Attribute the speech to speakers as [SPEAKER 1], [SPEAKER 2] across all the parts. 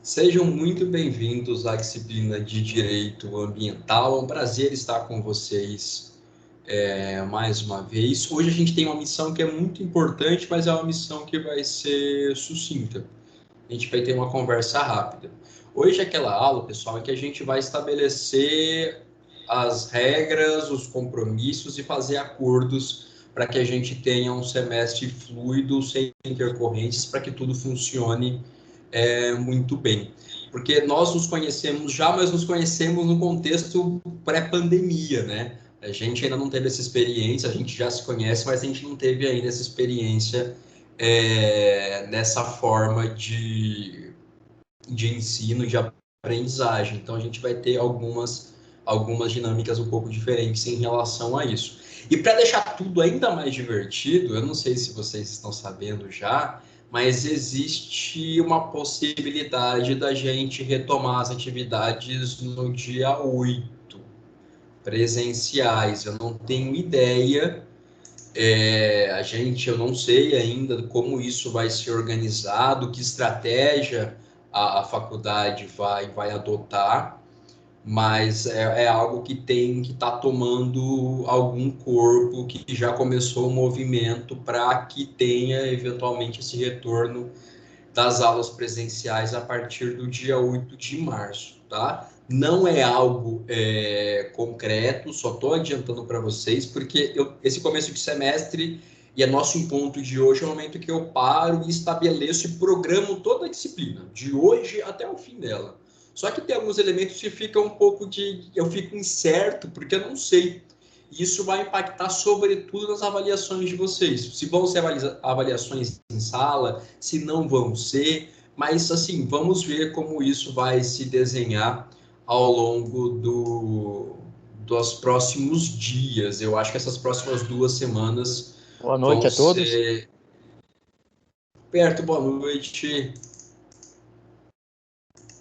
[SPEAKER 1] Sejam muito bem-vindos à disciplina de Direito Ambiental. É um prazer estar com vocês mais uma vez. Hoje a gente tem uma missão que é muito importante, mas é uma missão que vai ser sucinta. A gente vai ter uma conversa rápida. Hoje aquela aula, pessoal, é que a gente vai estabelecer as regras, os compromissos e fazer acordos para que a gente tenha um semestre fluido, sem intercorrências, para que tudo funcione muito bem. Porque nós nos conhecemos já, mas nos conhecemos no contexto pré-pandemia, né? A gente ainda não teve essa experiência, a gente já se conhece, mas a gente não teve ainda essa experiência nessa forma de ensino, de aprendizagem. Então, a gente vai ter algumas dinâmicas um pouco diferentes em relação a isso. E para deixar tudo ainda mais divertido, eu não sei se vocês estão sabendo já, mas existe uma possibilidade da gente retomar as atividades no dia 8, presenciais. Eu não tenho ideia, eu não sei ainda como isso vai ser organizado, que estratégia a faculdade vai adotar, mas é algo que está tomando algum corpo, que já começou o movimento para que tenha eventualmente esse retorno das aulas presenciais a partir do dia 8 de março, tá? Não é algo concreto, só estou adiantando para vocês, porque esse começo de semestre e é nosso encontro de hoje é o momento que eu paro e estabeleço e programo toda a disciplina, de hoje até o fim dela. Só que tem alguns elementos que ficam um pouco eu fico incerto, porque eu não sei. Isso vai impactar sobretudo nas avaliações de vocês. Se vão ser avaliações em sala, se não vão ser, mas assim, vamos ver como isso vai se desenhar ao longo dos próximos dias. Eu acho que essas próximas 2 semanas
[SPEAKER 2] Boa noite
[SPEAKER 1] vão
[SPEAKER 2] a todos.
[SPEAKER 1] ser perto, boa noite.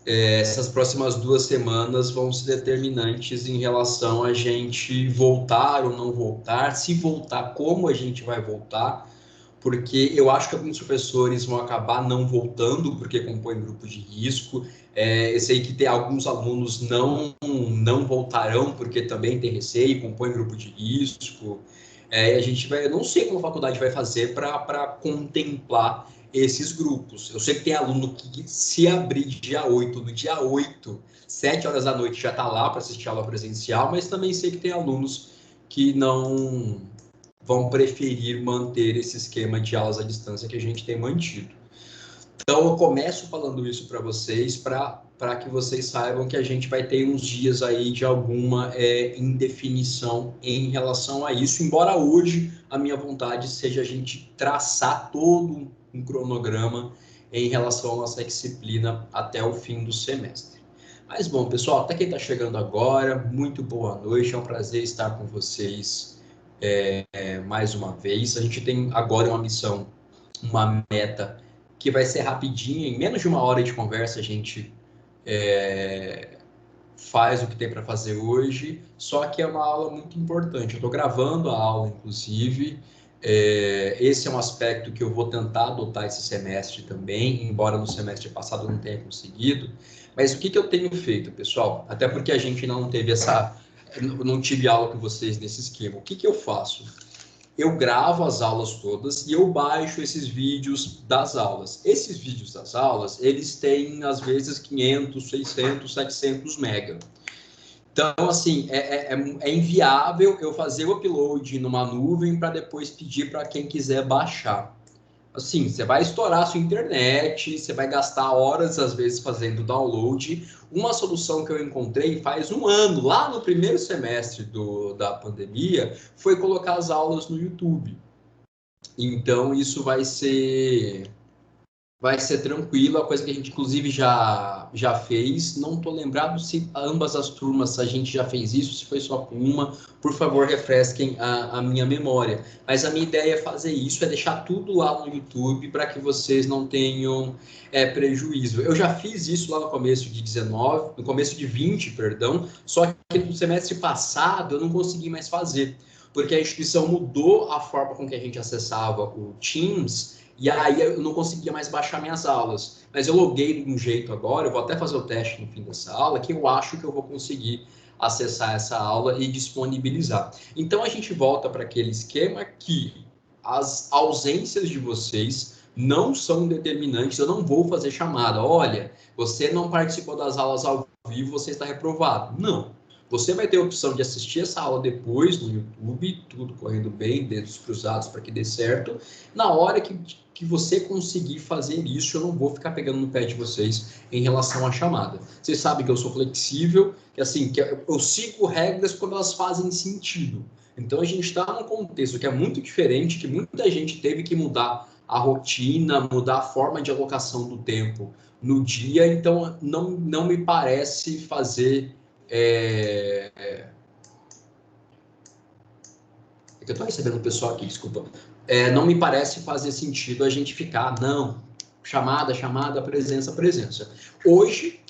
[SPEAKER 1] Essas próximas 2 semanas vão ser determinantes em relação a gente voltar ou não voltar, se voltar, como a gente vai voltar, porque eu acho que alguns professores vão acabar não voltando, porque compõem grupo de risco. Eu sei que tem alguns alunos não voltarão, porque também tem receio, compõem grupo de risco. Eu não sei como a faculdade vai fazer para contemplar esses grupos. Eu sei que tem aluno que, se abrir dia 8, no dia 8, 7 horas da noite, já está lá para assistir aula presencial, mas também sei que tem alunos que não vão preferir manter esse esquema de aulas à distância que a gente tem mantido. Então, eu começo falando isso para vocês, para que vocês saibam que a gente vai ter uns dias aí de alguma indefinição em relação a isso, embora hoje a minha vontade seja a gente traçar todo um cronograma em relação à nossa disciplina até o fim do semestre. Mas, bom, pessoal, até quem está chegando agora, muito boa noite, é um prazer estar com vocês mais uma vez. A gente tem agora uma meta que vai ser rapidinha, em menos de 1 hora de conversa a gente faz o que tem para fazer hoje, só que é uma aula muito importante. Eu estou gravando a aula, inclusive, esse é um aspecto que eu vou tentar adotar esse semestre também, embora no semestre passado eu não tenha conseguido. Mas o que eu tenho feito, pessoal? Até porque a gente não teve não tive aula com vocês nesse esquema. O que eu faço? Eu gravo as aulas todas e eu baixo esses vídeos das aulas. Esses vídeos das aulas, eles têm, às vezes, 500, 600, 700 mega. Então, assim, é inviável eu fazer o upload numa nuvem para depois pedir para quem quiser baixar. Assim, você vai estourar a sua internet, você vai gastar horas, às vezes, fazendo download. Uma solução que eu encontrei faz 1 ano, lá no primeiro semestre da pandemia, foi colocar as aulas no YouTube. Então, isso vai ser tranquilo, a coisa que a gente, inclusive, já fez. Não estou lembrado se ambas as turmas a gente já fez isso, se foi só com uma. Por favor, refresquem a minha memória. Mas a minha ideia é fazer isso, é deixar tudo lá no YouTube para que vocês não tenham prejuízo. Eu já fiz isso lá no começo de 19, no começo de 20, perdão, só que no semestre passado eu não consegui mais fazer, porque a instituição mudou a forma com que a gente acessava o Teams, e aí eu não conseguia mais baixar minhas aulas. Mas eu loguei de um jeito agora, eu vou até fazer o teste no fim dessa aula, que eu acho que eu vou conseguir acessar essa aula e disponibilizar. Então a gente volta para aquele esquema que as ausências de vocês não são determinantes, eu não vou fazer chamada. Olha, você não participou das aulas ao vivo, você está reprovado. Não. Você vai ter a opção de assistir essa aula depois no YouTube, tudo correndo bem, dedos cruzados para que dê certo. Na hora que você conseguir fazer isso, eu não vou ficar pegando no pé de vocês em relação à chamada. Vocês sabem que eu sou flexível, que assim, que eu sigo regras quando elas fazem sentido. Então a gente está num contexto que é muito diferente, que muita gente teve que mudar a rotina, mudar a forma de alocação do tempo no dia, então não me parece fazer. É que eu estou recebendo o pessoal aqui, desculpa. Não me parece fazer sentido a gente ficar, não, chamada, presença.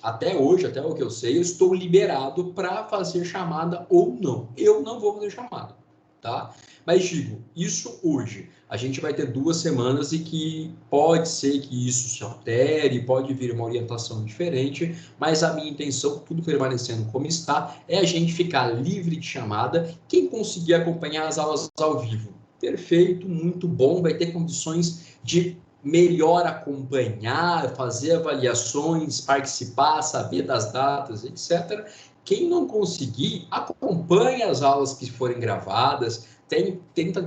[SPEAKER 1] Até o que eu sei, eu estou liberado para fazer chamada ou não. Eu não vou fazer chamada, tá? Mas digo, isso hoje, a gente vai ter 2 semanas e que pode ser que isso se altere, pode vir uma orientação diferente, mas a minha intenção, tudo permanecendo como está, é a gente ficar livre de chamada. Quem conseguir acompanhar as aulas ao vivo, perfeito, muito bom, vai ter condições de melhor acompanhar, fazer avaliações, participar, saber das datas, etc. Quem não conseguir, acompanhe as aulas que forem gravadas,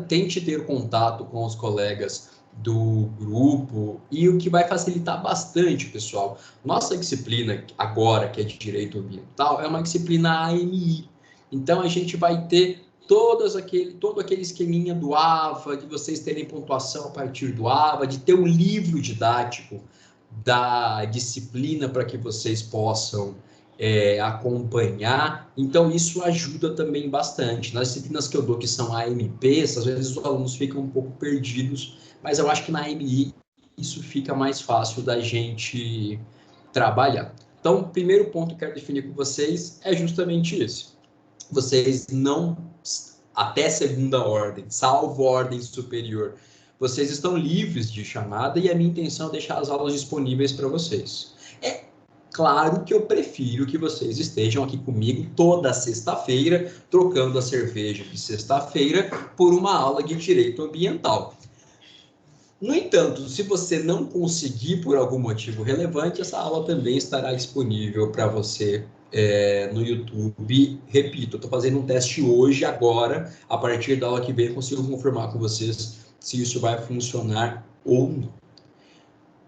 [SPEAKER 1] tente ter contato com os colegas do grupo, e o que vai facilitar bastante, pessoal. Nossa disciplina agora, que é de Direito Ambiental, é uma disciplina AMI. Então, a gente vai ter todo aquele esqueminha do AVA, de vocês terem pontuação a partir do AVA, de ter um livro didático da disciplina para que vocês possam acompanhar. Então, isso ajuda também bastante. Nas disciplinas que eu dou, que são AMPs, às vezes os alunos ficam um pouco perdidos, mas eu acho que na AMI isso fica mais fácil da gente trabalhar. Então, o primeiro ponto que eu quero definir com vocês é justamente esse. Vocês não, até segunda ordem, salvo ordem superior, vocês estão livres de chamada, e a minha intenção é deixar as aulas disponíveis para vocês. É claro que eu prefiro que vocês estejam aqui comigo toda sexta-feira, trocando a cerveja de sexta-feira por uma aula de direito ambiental. No entanto, se você não conseguir por algum motivo relevante, essa aula também estará disponível para você no YouTube. Repito, eu estou fazendo um teste hoje, agora, a partir da aula que vem eu consigo confirmar com vocês se isso vai funcionar ou não.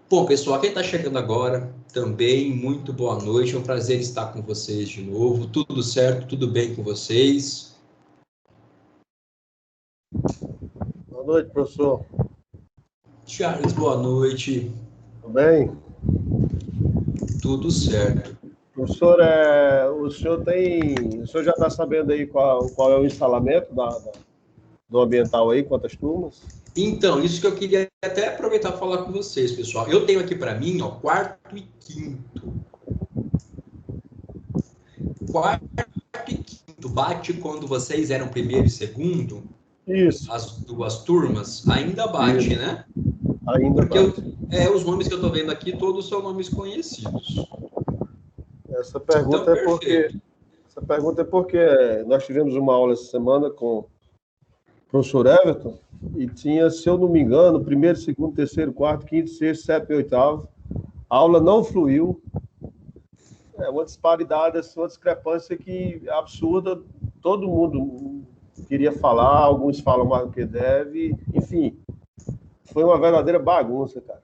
[SPEAKER 1] Bom, pessoal, quem está chegando agora, também muito boa noite, é um prazer estar com vocês de novo. Tudo certo, tudo bem com vocês?
[SPEAKER 2] Boa noite, professor.
[SPEAKER 1] Charles, boa noite.
[SPEAKER 2] Tudo bem?
[SPEAKER 1] Tudo certo.
[SPEAKER 2] Professor, o senhor já está sabendo aí qual é o instalamento do ambiental aí, quantas turmas?
[SPEAKER 1] Então, isso que eu queria até aproveitar para falar com vocês, pessoal. Eu tenho aqui para mim, ó, 4º e 5º. 4º e 5º bate quando vocês eram 1º e 2º?
[SPEAKER 2] Isso.
[SPEAKER 1] As 2 turmas? Ainda bate, isso, né?
[SPEAKER 2] Ainda bate.
[SPEAKER 1] Os nomes que eu estou vendo aqui, todos são nomes conhecidos.
[SPEAKER 2] Essa pergunta é porque nós tivemos uma aula essa semana com o professor Everton, e tinha, se eu não me engano, 1º, 2º, 3º, 4º, 5º, 6º, 7º e 8º. A aula não fluiu. É uma disparidade, uma discrepância que é absurda. Todo mundo queria falar, alguns falam mais do que deve. Enfim, foi uma verdadeira bagunça, cara.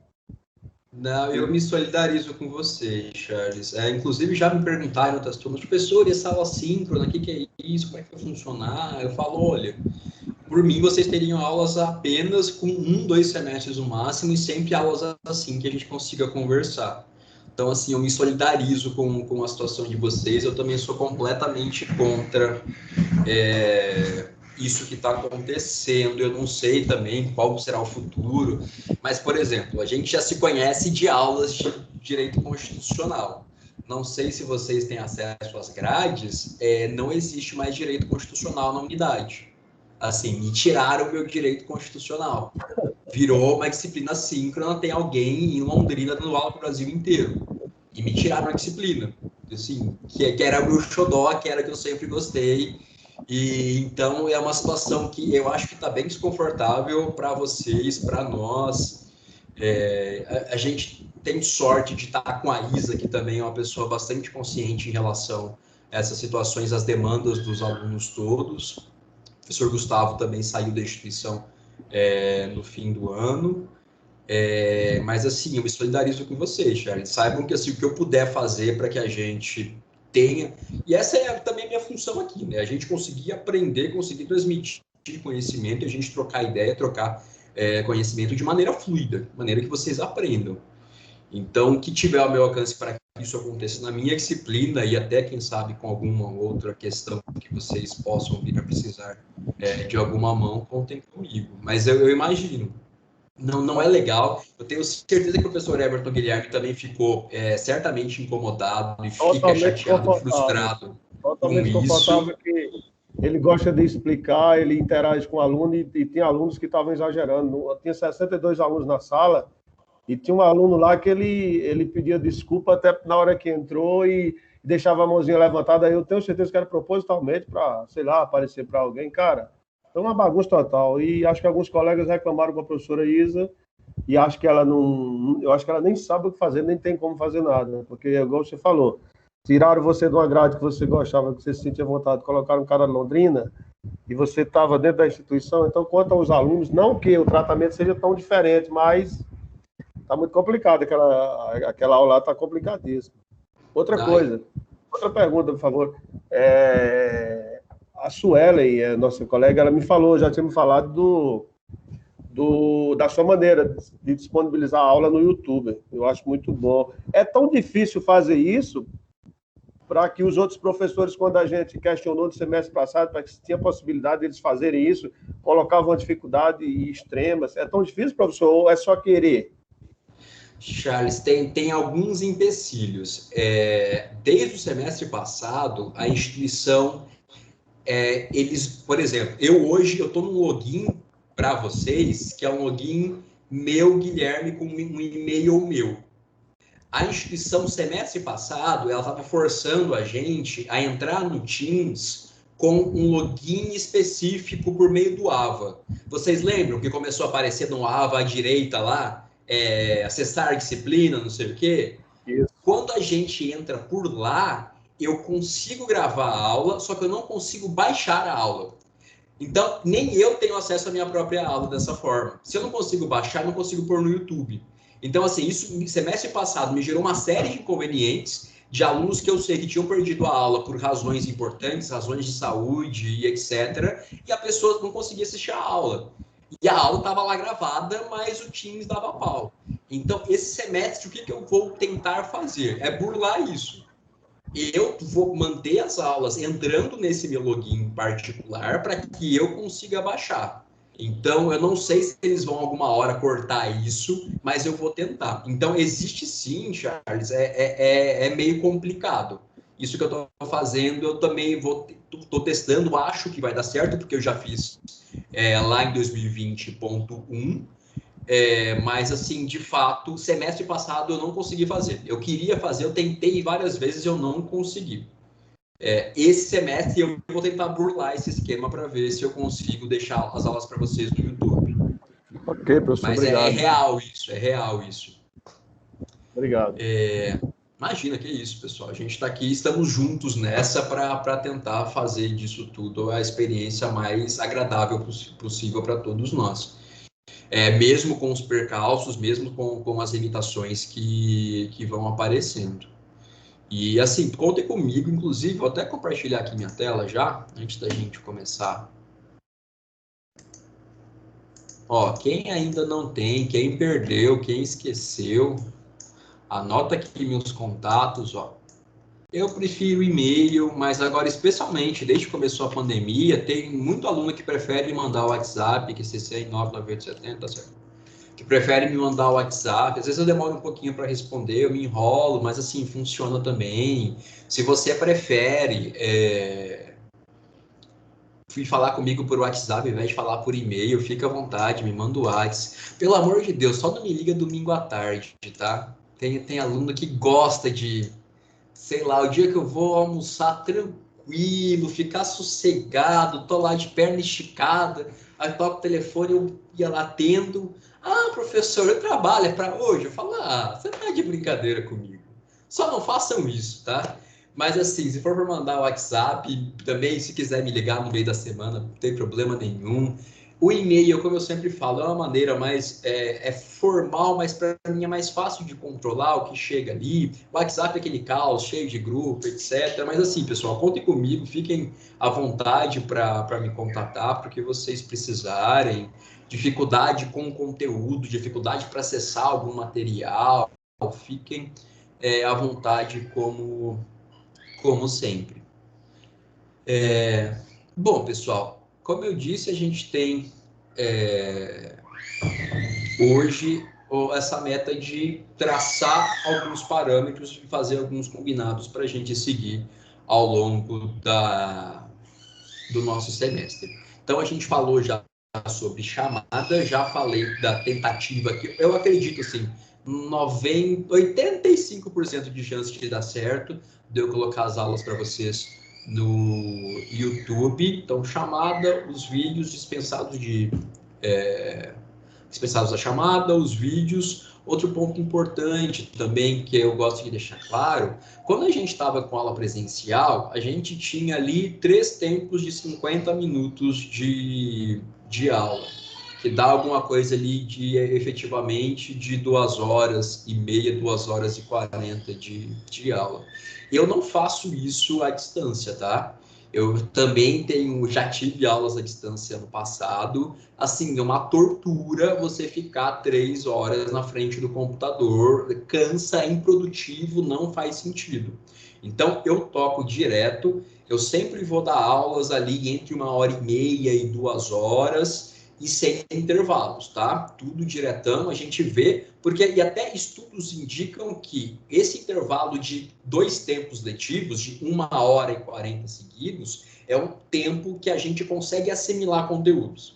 [SPEAKER 1] Não, eu me solidarizo com você, Charles. Inclusive, já me perguntaram em outras turmas, professor, e essa aula síncrona, o que é isso? Como é que vai funcionar? Eu falo, olha, por mim, vocês teriam aulas apenas com 1, 2 semestres no máximo, e sempre aulas assim que a gente consiga conversar. Então, assim, eu me solidarizo com a situação de vocês. Eu também sou completamente contra isso que está acontecendo. Eu não sei também qual será o futuro, mas, por exemplo, a gente já se conhece de aulas de direito constitucional. Não sei se vocês têm acesso às grades, não existe mais direito constitucional na unidade. Assim, me tiraram o meu direito constitucional. virou uma disciplina síncrona, tem alguém em Londrina dando aula para o Brasil inteiro. E me tiraram a disciplina, assim, que era o meu xodó, que era que eu sempre gostei. E então é uma situação que eu acho que está bem desconfortável para vocês, para nós. A gente tem sorte de estar com a Isa, que também é uma pessoa bastante consciente em relação a essas situações, as demandas dos alunos todos. O professor Gustavo também saiu da instituição no fim do ano. Mas assim, eu me solidarizo com vocês, Charles. Saibam que assim, o que eu puder fazer para que a gente tenha, e essa é também a minha função aqui, né? A gente conseguir aprender, conseguir transmitir conhecimento, e a gente trocar ideia, trocar conhecimento de maneira fluida, de maneira que vocês aprendam. Então, o que tiver ao meu alcance para que isso aconteça na minha disciplina e até, quem sabe, com alguma outra questão que vocês possam vir a precisar de alguma mão, contem comigo. Mas eu imagino. Não é legal. Eu tenho certeza que o professor Everton Guilherme também ficou certamente incomodado e fica chateado, frustrado
[SPEAKER 2] totalmente
[SPEAKER 1] com
[SPEAKER 2] confortável
[SPEAKER 1] isso.
[SPEAKER 2] que ele gosta de explicar, ele interage com o aluno e tem alunos que estavam exagerando. Eu tinha 62 alunos na sala e tinha um aluno lá que ele pedia desculpa até na hora que entrou e deixava a mãozinha levantada. Aí eu tenho certeza que era propositalmente para, sei lá, aparecer para alguém. Cara, foi uma bagunça total. E acho que alguns colegas reclamaram com a professora Isa e acho que ela não... Eu acho que ela nem sabe o que fazer, nem tem como fazer nada. Né? Porque, igual você falou, tiraram você de uma grade que você gostava, que você sentia vontade, colocaram um cara de Londrina e você estava dentro da instituição. Então, quanto aos alunos, não que o tratamento seja tão diferente, mas está muito complicado. Aquela aula lá está complicadíssima. Outra coisa, outra pergunta, por favor. A Suelen, nossa colega, ela me falou, já tinha me falado da sua maneira de disponibilizar a aula no YouTube. Eu acho muito bom. É tão difícil fazer isso para que os outros professores, quando a gente questionou no semestre passado, para que se tinha possibilidade de eles fazerem isso, colocavam uma dificuldade extrema. É tão difícil, professor, ou é só querer?
[SPEAKER 1] Charles, tem alguns empecilhos. Desde o semestre passado, a instituição, eles, por exemplo, hoje eu estou num login para vocês, que é um login meu, Guilherme, com um e-mail meu. A instituição, semestre passado, ela estava forçando a gente a entrar no Teams com um login específico por meio do AVA. Vocês lembram que começou a aparecer no AVA à direita lá, acessar disciplina, não sei o quê? Isso. Quando a gente entra por lá, eu consigo gravar a aula, só que eu não consigo baixar a aula. Então, nem eu tenho acesso à minha própria aula dessa forma. Se eu não consigo baixar, eu não consigo pôr no YouTube. Então, assim, isso, semestre passado, me gerou uma série de inconvenientes de alunos que eu sei que tinham perdido a aula por razões importantes, razões de saúde e etc. E a pessoa não conseguia assistir a aula. E a aula estava lá gravada, mas o Teams dava pau. Então, esse semestre, o que eu vou tentar fazer? É burlar isso. Eu vou manter as aulas entrando nesse meu login particular para que eu consiga baixar. Então, eu não sei se eles vão alguma hora cortar isso, mas eu vou tentar. Então, existe sim, Charles, é meio complicado. Isso que eu estou fazendo, eu também estou testando, acho que vai dar certo, porque eu já fiz lá em 2020.1, mas, assim, de fato, semestre passado eu não consegui fazer. Eu queria fazer, eu tentei várias vezes, eu não consegui. Esse semestre eu vou tentar burlar esse esquema para ver se eu consigo deixar as aulas para vocês no YouTube.
[SPEAKER 2] Ok, professor,
[SPEAKER 1] mas
[SPEAKER 2] obrigado.
[SPEAKER 1] É real isso.
[SPEAKER 2] Obrigado.
[SPEAKER 1] Imagina, que isso, pessoal. A gente está aqui, estamos juntos nessa para tentar fazer disso tudo a experiência mais agradável possível para todos nós. Mesmo com os percalços, mesmo com as limitações que vão aparecendo. E assim, contem comigo, inclusive, vou até compartilhar aqui minha tela já, antes da gente começar. Ó, quem ainda não tem, quem perdeu, quem esqueceu, anota aqui meus contatos, ó. Eu prefiro e-mail, mas agora, especialmente, desde que começou a pandemia, tem muito aluno que prefere mandar o WhatsApp, que é CC99870, tá certo? Que prefere me mandar o WhatsApp. Às vezes eu demoro um pouquinho para responder, eu me enrolo, mas assim, funciona também. Se você prefere fui falar comigo por WhatsApp, ao invés de falar por e-mail, fica à vontade, me manda o WhatsApp. Pelo amor de Deus, só não me liga domingo à tarde, tá? Tem aluno que gosta de, sei lá, o dia que eu vou almoçar tranquilo, ficar sossegado, tô lá de perna esticada, aí toco o telefone, eu ia lá atendo. Ah, professor, eu trabalho, é para hoje? Eu falo, ah, você tá de brincadeira comigo. Só não façam isso, tá? Mas assim, se for para mandar o WhatsApp, também se quiser me ligar no meio da semana, não tem problema nenhum. O e-mail, como eu sempre falo, é uma maneira mais formal, mas para mim é mais fácil de controlar o que chega ali. O WhatsApp é aquele caos, cheio de grupo, etc. Mas assim, pessoal, contem comigo, fiquem à vontade para me contatar, porque vocês precisarem. Dificuldade com o conteúdo, dificuldade para acessar algum material, fiquem à vontade como sempre. Bom, pessoal, como eu disse, a gente tem hoje essa meta de traçar alguns parâmetros e fazer alguns combinados para a gente seguir ao longo do nosso semestre. Então, a gente falou já sobre chamada, já falei da tentativa, que eu acredito, assim, 85% de chance de dar certo, de eu colocar as aulas para vocês no YouTube. Então, chamada, os vídeos dispensados a chamada, os vídeos. Outro ponto importante também que eu gosto de deixar claro, quando a gente estava com aula presencial, a gente tinha ali 3 tempos de 50 minutos de aula, que dá alguma coisa ali de efetivamente de 2h30, 2h40 de aula. Eu não faço isso à distância, tá? Eu também já tive aulas à distância no passado. Assim, é uma tortura você ficar 3 horas na frente do computador, cansa, é improdutivo, não faz sentido. Então, eu toco direto, eu sempre vou dar aulas ali entre 1h30 e 2 horas, e sem intervalos, tá? Tudo diretão, a gente vê, porque e até estudos indicam que esse intervalo de 2 tempos letivos, de 1h40 seguidos, é um tempo que a gente consegue assimilar conteúdos.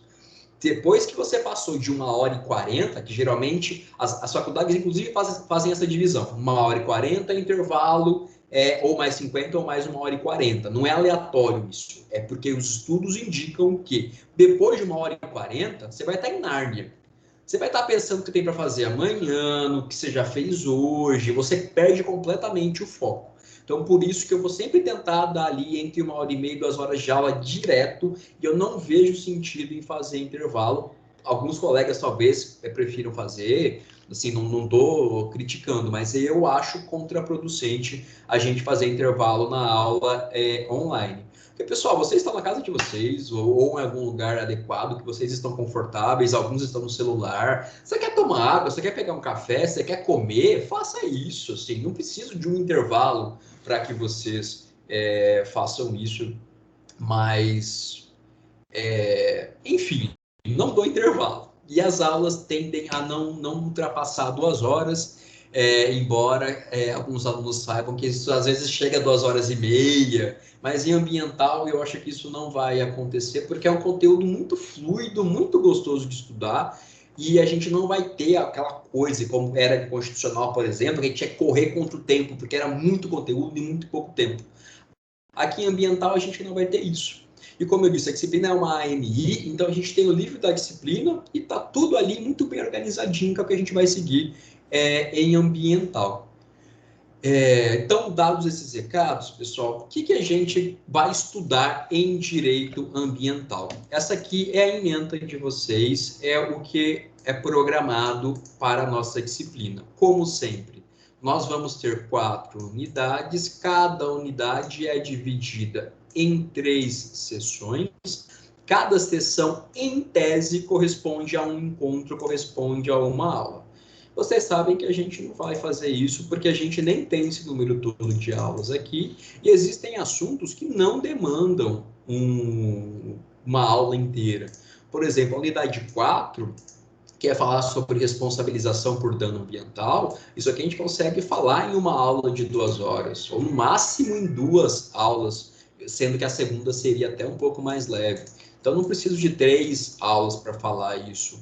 [SPEAKER 1] Depois que você passou de 1h40, que geralmente as faculdades, inclusive, fazem essa divisão: 1h40, intervalo, ou mais 50 ou mais 1h40. Não é aleatório isso. É porque os estudos indicam que depois de 1h40, você vai estar em Nárnia. Você vai estar pensando o que tem para fazer amanhã, no que você já fez hoje, você perde completamente o foco. Então, por isso que eu vou sempre tentar dar ali entre 1h30 e 2 horas de aula direto, e eu não vejo sentido em fazer intervalo. Alguns colegas talvez prefiram fazer, assim, não estou criticando, mas eu acho contraproducente a gente fazer intervalo na aula online. Porque, pessoal, vocês estão na casa de vocês, ou em algum lugar adequado, que vocês estão confortáveis, alguns estão no celular. Você quer tomar água, você quer pegar um café, você quer comer, faça isso, assim, não preciso de um intervalo para que vocês façam isso, mas, enfim, não dou intervalo. E as aulas tendem a não ultrapassar 2 horas, embora alguns alunos saibam que isso às vezes chega a 2h30, mas em ambiental eu acho que isso não vai acontecer, porque é um conteúdo muito fluido, muito gostoso de estudar, e a gente não vai ter aquela coisa, como era de constitucional, por exemplo, que a gente tinha que correr contra o tempo, porque era muito conteúdo e muito pouco tempo. Aqui em ambiental a gente não vai ter isso. E como eu disse, a disciplina é uma AMI, então a gente tem o livro da disciplina e está tudo ali muito bem organizadinho, que é o que a gente vai seguir em ambiental. Então, dados esses recados, pessoal, o que a gente vai estudar em direito ambiental? Essa aqui é a ementa de vocês, é o que é programado para a nossa disciplina. Como sempre, nós vamos ter 4 unidades, cada unidade é dividida em 3 sessões. Cada sessão, em tese, corresponde a um encontro, corresponde a uma aula. Vocês sabem que a gente não vai fazer isso porque a gente nem tem esse número todo de aulas aqui, e existem assuntos que não demandam uma aula inteira. Por exemplo, a unidade 4, que é falar sobre responsabilização por dano ambiental, isso aqui a gente consegue falar em uma aula de 2 horas, ou no máximo em 2 aulas sendo que a segunda seria até um pouco mais leve. Então, não preciso de 3 aulas para falar isso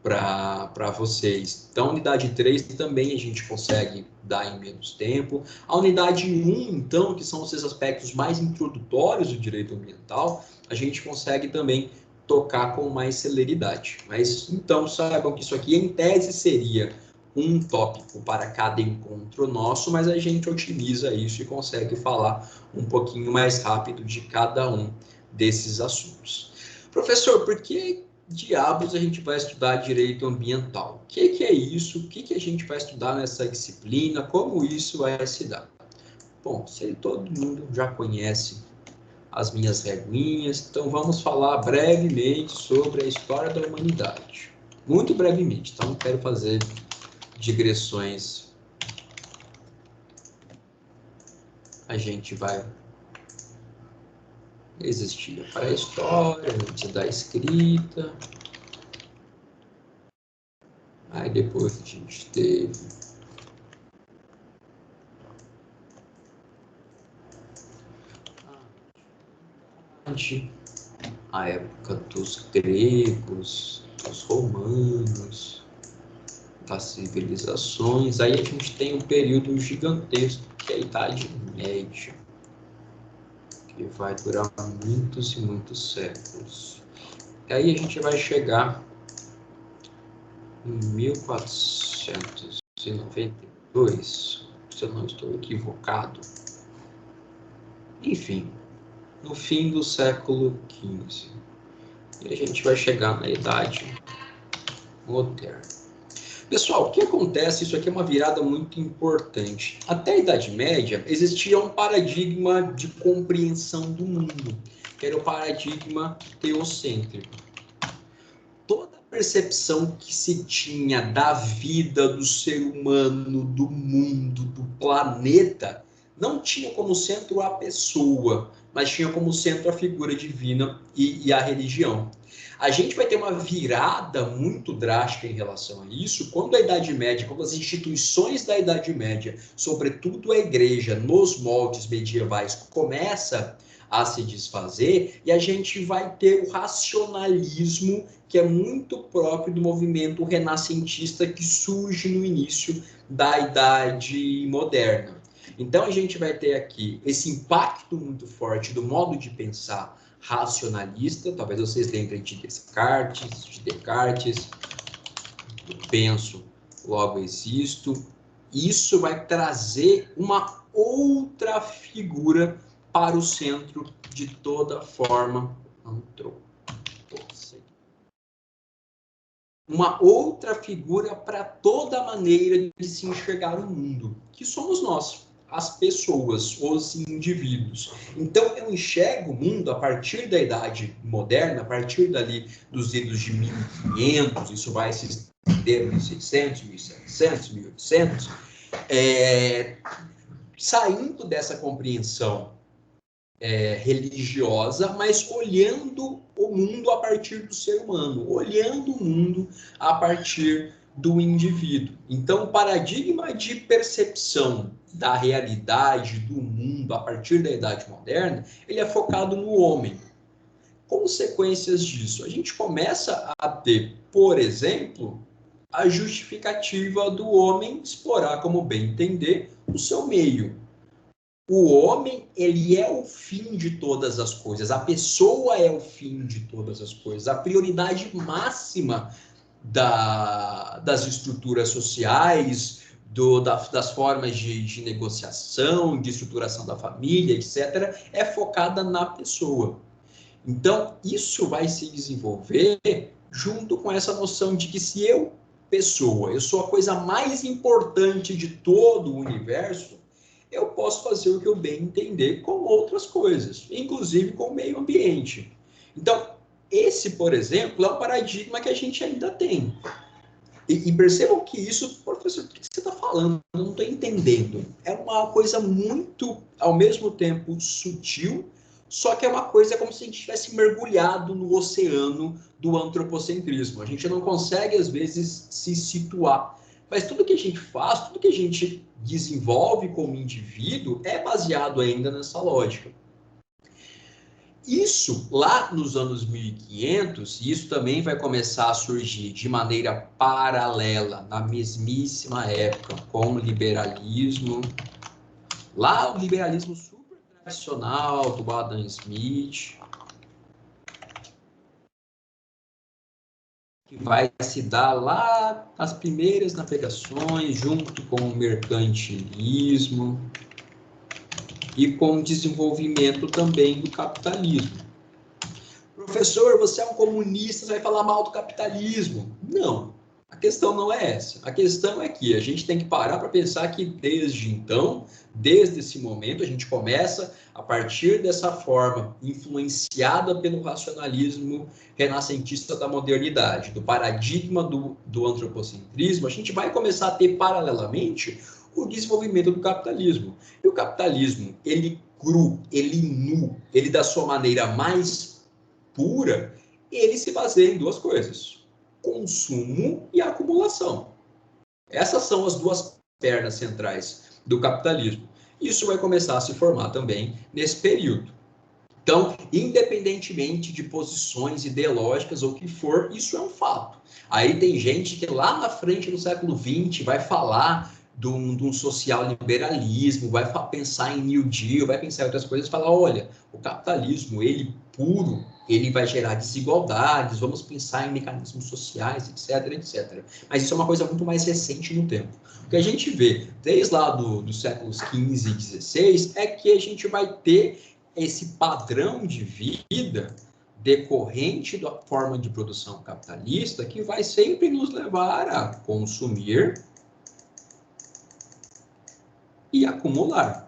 [SPEAKER 1] para vocês. Então, a unidade 3 também a gente consegue dar em menos tempo. A unidade 1, então, que são esses aspectos mais introdutórios do direito ambiental, a gente consegue também tocar com mais celeridade. Mas, então, saibam que isso aqui, em tese, seria um tópico para cada encontro nosso, mas a gente otimiza isso e consegue falar um pouquinho mais rápido de cada um desses assuntos. Professor, por que diabos a gente vai estudar direito ambiental? O que é isso? O que a gente vai estudar nessa disciplina? Como isso vai se dar? Bom, todo mundo já conhece as minhas reguinhas, então vamos falar brevemente sobre a história da humanidade. Muito brevemente, então não quero fazer digressões. A gente vai existir a pré-história, antes da escrita. Aí depois a gente teve a época dos gregos, dos romanos, das civilizações. Aí a gente tem um período gigantesco, que é a Idade Média, que vai durar muitos e muitos séculos. E aí a gente vai chegar em 1492, se eu não estou equivocado. Enfim, no fim do século XV. E a gente vai chegar na Idade Moderna. Pessoal, o que acontece? Isso aqui é uma virada muito importante. Até a Idade Média, existia um paradigma de compreensão do mundo, que era o paradigma teocêntrico. Toda a percepção que se tinha da vida, do ser humano, do mundo, do planeta, não tinha como centro a pessoa, mas tinha como centro a figura divina e a religião. A gente vai ter uma virada muito drástica em relação a isso quando a Idade Média, quando as instituições da Idade Média, sobretudo a igreja, nos moldes medievais, começa a se desfazer, e a gente vai ter o racionalismo, que é muito próprio do movimento renascentista que surge no início da Idade Moderna. Então, a gente vai ter aqui esse impacto muito forte do modo de pensar racionalista. Talvez vocês lembrem de Descartes, eu penso, logo existo. Isso vai trazer uma outra figura para o centro de toda forma antropocêntrica. Uma outra figura para toda maneira de se enxergar o mundo, que somos nós, as pessoas, os indivíduos. Então, eu enxergo o mundo a partir da Idade Moderna, a partir dali dos idos de 1500, isso vai se estender 1600, 1700, 1800, saindo dessa compreensão religiosa, mas olhando o mundo a partir do ser humano, olhando o mundo a partir do indivíduo. Então, o paradigma de percepção da realidade do mundo a partir da Idade Moderna, ele é focado no homem. Consequências disso, a gente começa a ter, por exemplo, a justificativa do homem explorar, como bem entender, o seu meio. O homem, ele é o fim de todas as coisas, a pessoa é o fim de todas as coisas, a prioridade máxima das estruturas sociais, das formas de negociação, de estruturação da família, etc., é focada na pessoa. Então, isso vai se desenvolver junto com essa noção de que se eu, pessoa, eu sou a coisa mais importante de todo o universo, eu posso fazer o que eu bem entender com outras coisas, inclusive com o meio ambiente. Então, esse, por exemplo, é um paradigma que a gente ainda tem. E percebam que isso, professor, o que você está falando? Eu não estou entendendo. É uma coisa muito, ao mesmo tempo, sutil, só que é uma coisa como se a gente tivesse mergulhado no oceano do antropocentrismo. A gente não consegue, às vezes, se situar. Mas tudo que a gente faz, tudo que a gente desenvolve como indivíduo é baseado ainda nessa lógica. Isso, lá nos anos 1500, isso também vai começar a surgir de maneira paralela, na mesmíssima época, com o liberalismo. Lá, o liberalismo super tradicional do Adam Smith, que vai se dar lá nas primeiras navegações, junto com o mercantilismo e com o desenvolvimento também do capitalismo. Professor, você é um comunista, você vai falar mal do capitalismo. Não, a questão não é essa. A questão é que a gente tem que parar para pensar que desde então, desde esse momento, a gente começa, a partir dessa forma, influenciada pelo racionalismo renascentista da modernidade, do paradigma do antropocentrismo, a gente vai começar a ter, paralelamente, o desenvolvimento do capitalismo. E o capitalismo, ele cru, ele nu, ele da sua maneira mais pura, ele se baseia em duas coisas: consumo e acumulação. Essas são as duas pernas centrais do capitalismo. Isso vai começar a se formar também nesse período. Então, independentemente de posições ideológicas ou o que for, isso é um fato. Aí tem gente que lá na frente, no século XX, vai falar de um social liberalismo, vai pensar em New Deal, vai pensar em outras coisas e falar, olha, o capitalismo, ele puro, ele vai gerar desigualdades, vamos pensar em mecanismos sociais, etc, etc. Mas isso é uma coisa muito mais recente no tempo. O que a gente vê desde lá dos séculos XV e XVI é que a gente vai ter esse padrão de vida decorrente da forma de produção capitalista que vai sempre nos levar a consumir e acumular.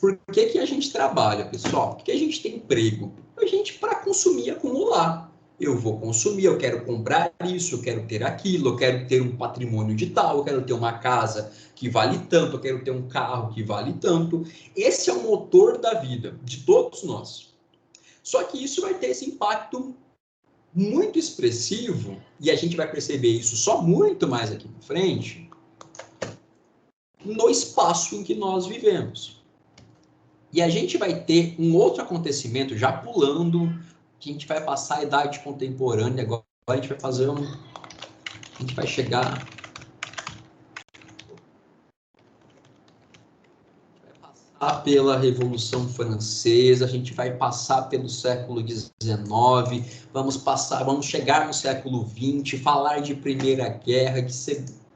[SPEAKER 1] Por que a gente trabalha, pessoal? Por que a gente tem emprego? A gente para consumir e acumular. Eu vou consumir, eu quero comprar isso, eu quero ter aquilo, eu quero ter um patrimônio de tal, eu quero ter uma casa que vale tanto, eu quero ter um carro que vale tanto. Esse é o motor da vida de todos nós. Só que isso vai ter esse impacto muito expressivo, e a gente vai perceber isso só muito mais aqui na frente, no espaço em que nós vivemos. E a gente vai ter um outro acontecimento, já pulando, que a gente vai passar a idade contemporânea, agora a gente vai fazer a gente vai chegar... pela Revolução Francesa, a gente vai passar pelo século XIX, vamos chegar no século XX, falar de Primeira Guerra,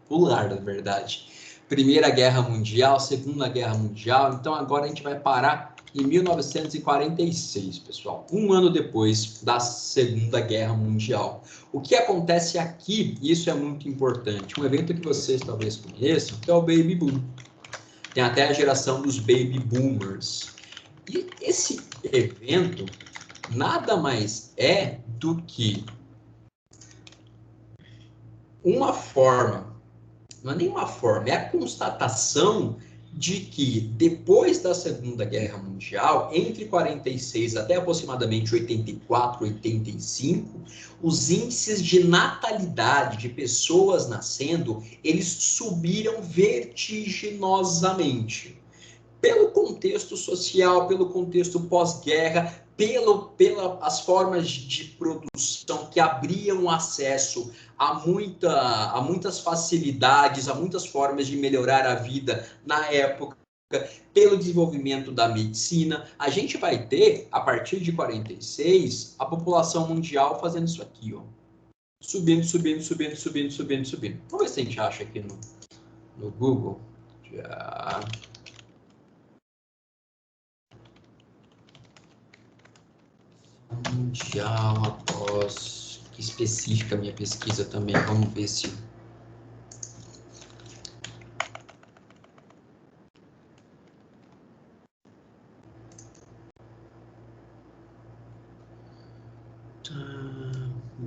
[SPEAKER 1] pular, na verdade. Primeira Guerra Mundial, Segunda Guerra Mundial, então agora a gente vai parar em 1946, pessoal, um ano depois da Segunda Guerra Mundial. O que acontece aqui, isso é muito importante, um evento que vocês talvez conheçam, que é o Baby Boom. Tem até a geração dos Baby Boomers. E esse evento nada mais é do que uma forma, não é nem uma forma, é a constatação de que depois da Segunda Guerra Mundial, entre 46 até aproximadamente 84, 85, os índices de natalidade de pessoas nascendo, eles subiram vertiginosamente. Pelo contexto social, pelo contexto pós-guerra, pelas formas de produção que abriam acesso a muitas facilidades, a muitas formas de melhorar a vida na época, pelo desenvolvimento da medicina. A gente vai ter, a partir de 46, a população mundial fazendo isso aqui, ó. Subindo, subindo, subindo, subindo, subindo, subindo. Vamos ver se a gente acha aqui no Google. Já... mundial após que especifica a minha pesquisa também. Vamos ver se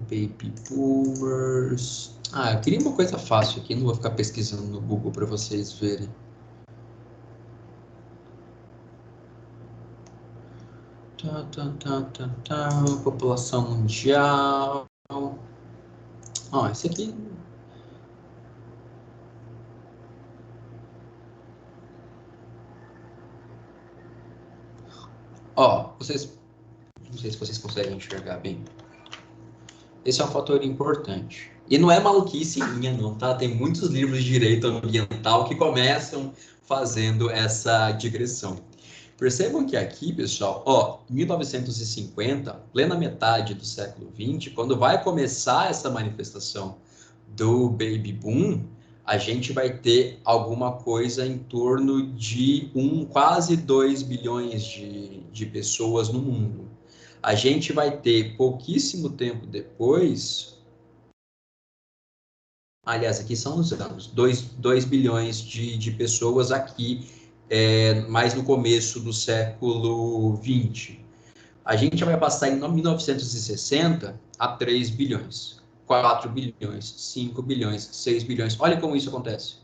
[SPEAKER 1] Baby Boomers. Eu queria uma coisa fácil aqui, não vou ficar pesquisando no Google para vocês verem. População mundial. Esse aqui. Ó, não sei se vocês conseguem enxergar bem. Esse é um fator importante. E não é maluquice minha, não, tá? Tem muitos livros de direito ambiental que começam fazendo essa digressão. Percebam que aqui, pessoal, ó, 1950, plena metade do século XX, quando vai começar essa manifestação do baby boom, a gente vai ter alguma coisa em torno de quase 2 bilhões de pessoas no mundo. A gente vai ter pouquíssimo tempo depois, aliás, aqui são os anos, 2 bilhões de pessoas aqui, mais no começo do século XX. A gente vai passar em 1960 a 3 bilhões, 4 bilhões, 5 bilhões, 6 bilhões. Olha como isso acontece.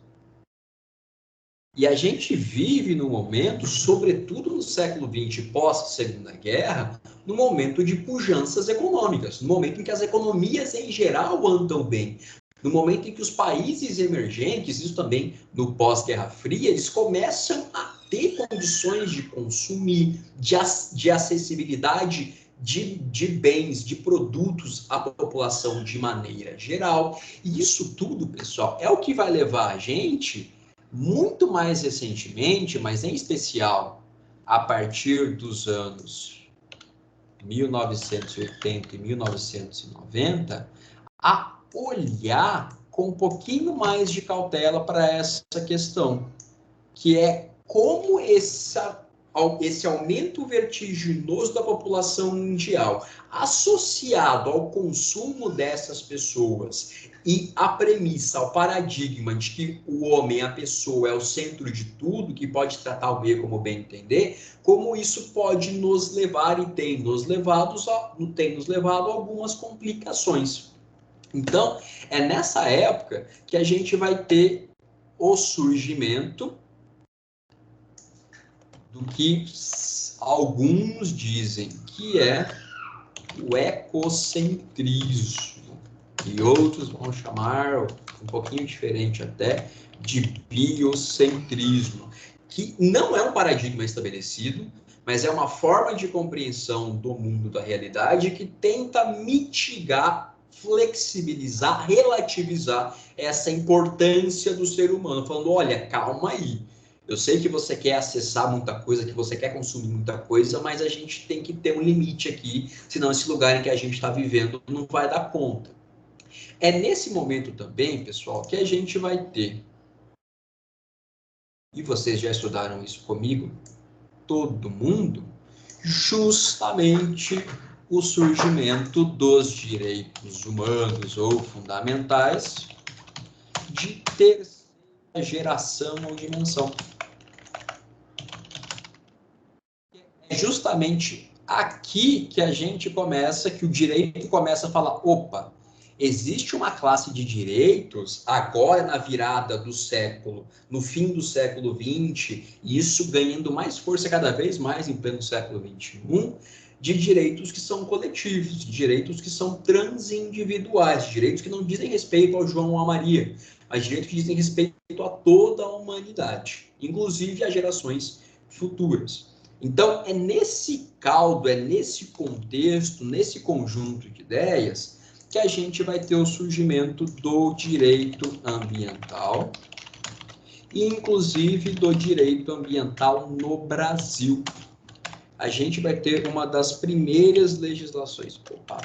[SPEAKER 1] E a gente vive no momento, sobretudo no século XX, pós-Segunda Guerra, no momento de pujanças econômicas, no momento em que as economias em geral andam bem, no momento em que os países emergentes, isso também no pós-Guerra Fria, eles começam a ter condições de consumir, de acessibilidade de bens, de produtos à população de maneira geral. E isso tudo, pessoal, é o que vai levar a gente, muito mais recentemente, mas em especial a partir dos anos 1980 e 1990, a olhar com um pouquinho mais de cautela para essa questão, que é como esse aumento vertiginoso da população mundial, associado ao consumo dessas pessoas e a premissa, o paradigma de que o homem, a pessoa, é o centro de tudo, que pode tratar o meio como bem entender, como isso pode nos levar e tem nos levado a algumas complicações. Então, é nessa época que a gente vai ter o surgimento do que alguns dizem que é o ecocentrismo, e outros vão chamar, um pouquinho diferente até, de biocentrismo, que não é um paradigma estabelecido, mas é uma forma de compreensão do mundo, da realidade, que tenta mitigar, flexibilizar, relativizar essa importância do ser humano, falando, olha, calma aí, eu sei que você quer acessar muita coisa, que você quer consumir muita coisa, mas a gente tem que ter um limite aqui, senão esse lugar em que a gente está vivendo não vai dar conta. É nesse momento também, pessoal, que a gente vai ter, e vocês já estudaram isso comigo, todo mundo, justamente o surgimento dos direitos humanos ou fundamentais de terceira geração ou dimensão. É justamente aqui que a gente começa, que o direito começa a falar, opa, existe uma classe de direitos, agora na virada do século, no fim do século XX, e isso ganhando mais força cada vez mais em pleno século XXI, de direitos que são coletivos, de direitos que são transindividuais, de direitos que não dizem respeito ao João ou à Maria, mas direitos que dizem respeito a toda a humanidade, inclusive às gerações futuras. Então, é nesse caldo, é nesse contexto, nesse conjunto de ideias, que a gente vai ter o surgimento do direito ambiental, e inclusive do direito ambiental no Brasil. A gente vai ter uma das primeiras legislações. Opa.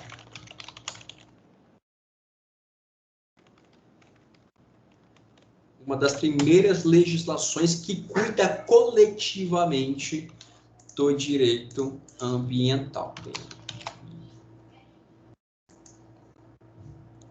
[SPEAKER 1] Uma das primeiras legislações que cuida coletivamente do direito ambiental,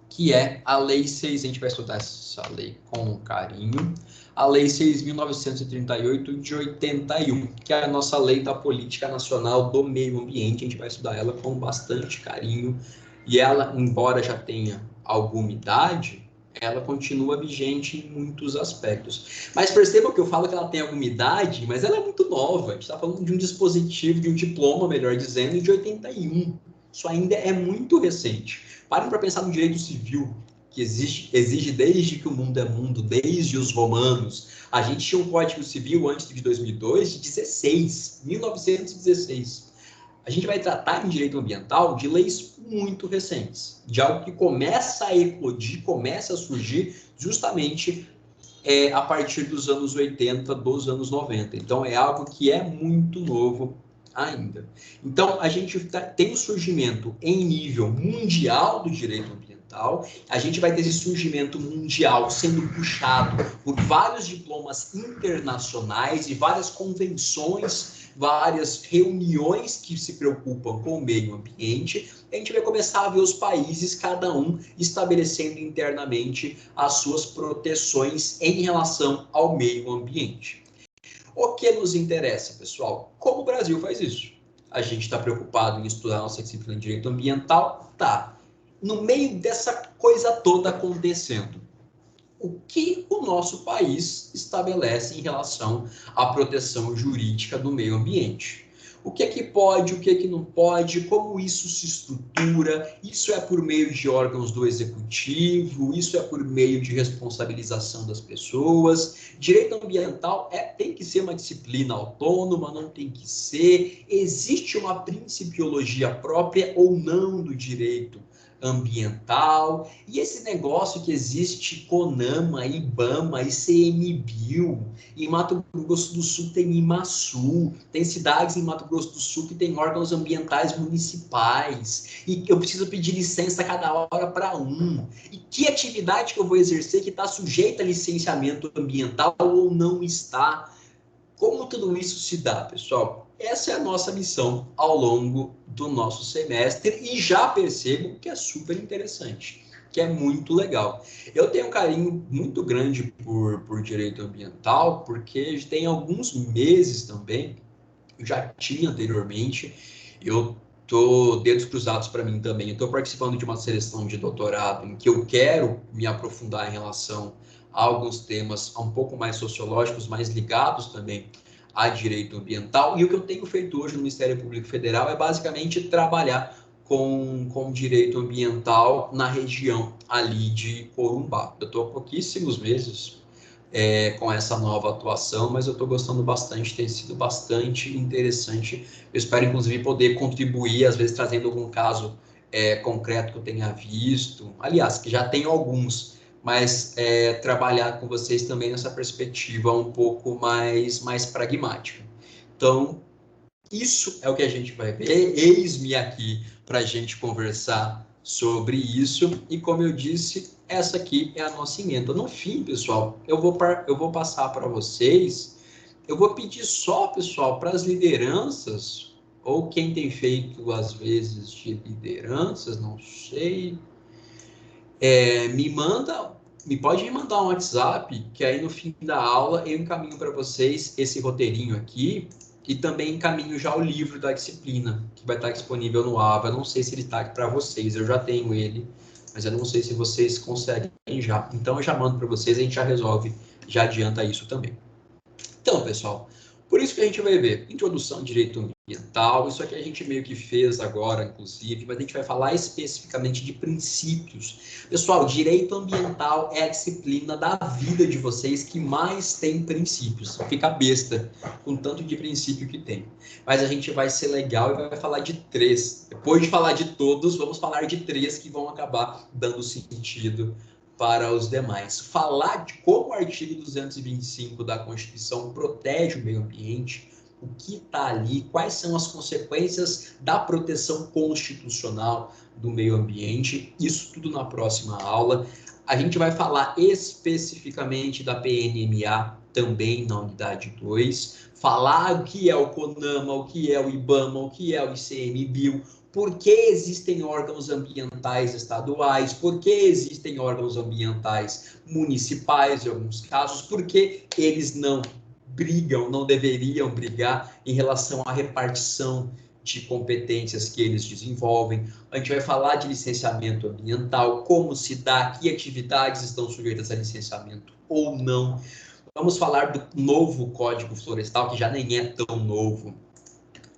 [SPEAKER 1] que é a Lei 6, a gente vai estudar essa lei com carinho, a Lei 6.938 de 81, que é a nossa lei da Política Nacional do Meio Ambiente, a gente vai estudar ela com bastante carinho, e ela, embora já tenha alguma idade, ela continua vigente em muitos aspectos. Mas percebam que eu falo que ela tem alguma idade, mas ela é muito nova, a gente está falando de um dispositivo, de um diploma, melhor dizendo, de 81. Isso ainda é muito recente. Parem para pensar no direito civil, que exige desde que o mundo é mundo, desde os romanos. A gente tinha um Código Civil antes de 2002, de 1916. A gente vai tratar em direito ambiental de leis muito recentes, de algo que começa a eclodir, começa a surgir justamente a partir dos anos 80, dos anos 90. Então, é algo que é muito novo ainda. Então, a gente tem o surgimento em nível mundial do direito ambiental, a gente vai ter esse surgimento mundial sendo puxado por vários diplomas internacionais e várias convenções, várias reuniões que se preocupam com o meio ambiente. A gente vai começar a ver os países, cada um estabelecendo internamente as suas proteções em relação ao meio ambiente. O que nos interessa, pessoal? Como o Brasil faz isso? A gente está preocupado em estudar nossa disciplina de direito ambiental? Tá. No meio dessa coisa toda acontecendo, o que o nosso país estabelece em relação à proteção jurídica do meio ambiente? O que é que pode, o que é que não pode, como isso se estrutura, isso é por meio de órgãos do executivo, isso é por meio de responsabilização das pessoas. Direito ambiental tem que ser uma disciplina autônoma, não tem que ser. Existe uma principiologia própria ou não do direito ambiental, e esse negócio que existe CONAMA, IBAMA, ICMBio, em Mato Grosso do Sul tem IMASU, tem cidades em Mato Grosso do Sul que tem órgãos ambientais municipais, e eu preciso pedir licença cada hora para um, e que atividade que eu vou exercer que está sujeita a licenciamento ambiental ou não está? Como tudo isso se dá, pessoal? Essa é a nossa missão ao longo do nosso semestre e já percebo que é super interessante, que é muito legal. Eu tenho um carinho muito grande por direito ambiental, porque tem alguns meses também, eu já tinha anteriormente, eu estou dedos cruzados para mim também, eu estou participando de uma seleção de doutorado em que eu quero me aprofundar em relação a alguns temas um pouco mais sociológicos, mais ligados também a direito ambiental, e o que eu tenho feito hoje no Ministério Público Federal é basicamente trabalhar com direito ambiental na região ali de Corumbá. Eu estou há pouquíssimos meses com essa nova atuação, mas eu estou gostando bastante, tem sido bastante interessante. Eu espero, inclusive, poder contribuir, às vezes trazendo algum caso concreto que eu tenha visto, aliás, que já tenho alguns, mas trabalhar com vocês também nessa perspectiva um pouco mais pragmática. Então, isso é o que a gente vai ver. Eis-me aqui para a gente conversar sobre isso. E como eu disse, essa aqui é a nossa emenda. No fim, pessoal, eu vou passar para vocês. Eu vou pedir só, pessoal, para as lideranças, ou quem tem feito, às vezes, de lideranças, não sei, pode me mandar um WhatsApp, que aí no fim da aula eu encaminho para vocês esse roteirinho aqui, e também encaminho já o livro da disciplina, que vai estar disponível no AVA. Eu não sei se ele está aqui para vocês, eu já tenho ele, mas eu não sei se vocês conseguem já. Então eu já mando para vocês, a gente já resolve, já adianta isso também. Então, pessoal, por isso que a gente vai ver introdução de direito ambiental, isso aqui a gente meio que fez agora, inclusive, mas a gente vai falar especificamente de princípios. Pessoal, direito ambiental é a disciplina da vida de vocês que mais tem princípios. Fica besta com tanto de princípio que tem. Mas a gente vai ser legal e vai falar de 3. Depois de falar de todos, vamos falar de 3 que vão acabar dando sentido para os demais. Falar de como o artigo 225 da Constituição protege o meio ambiente, o que está ali, quais são as consequências da proteção constitucional do meio ambiente, isso tudo na próxima aula. A gente vai falar especificamente da PNMA, também na unidade 2, falar o que é o CONAMA, o que é o IBAMA, o que é o ICMBio, por que existem órgãos ambientais estaduais, por que existem órgãos ambientais municipais, em alguns casos, por que eles não brigam, não deveriam brigar em relação à repartição de competências que eles desenvolvem. A gente vai falar de licenciamento ambiental, como se dá, que atividades estão sujeitas a licenciamento ou não. Vamos falar do novo Código Florestal, que já nem é tão novo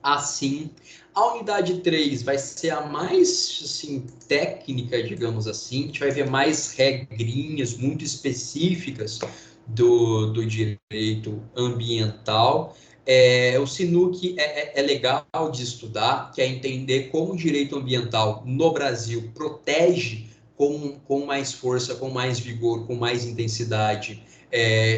[SPEAKER 1] assim. A unidade 3 vai ser a mais assim, técnica, digamos assim. A gente vai ver mais regrinhas muito específicas do direito ambiental. O Sinuc é legal de estudar, que é entender como o direito ambiental no Brasil protege com mais força, com mais vigor, com mais intensidade,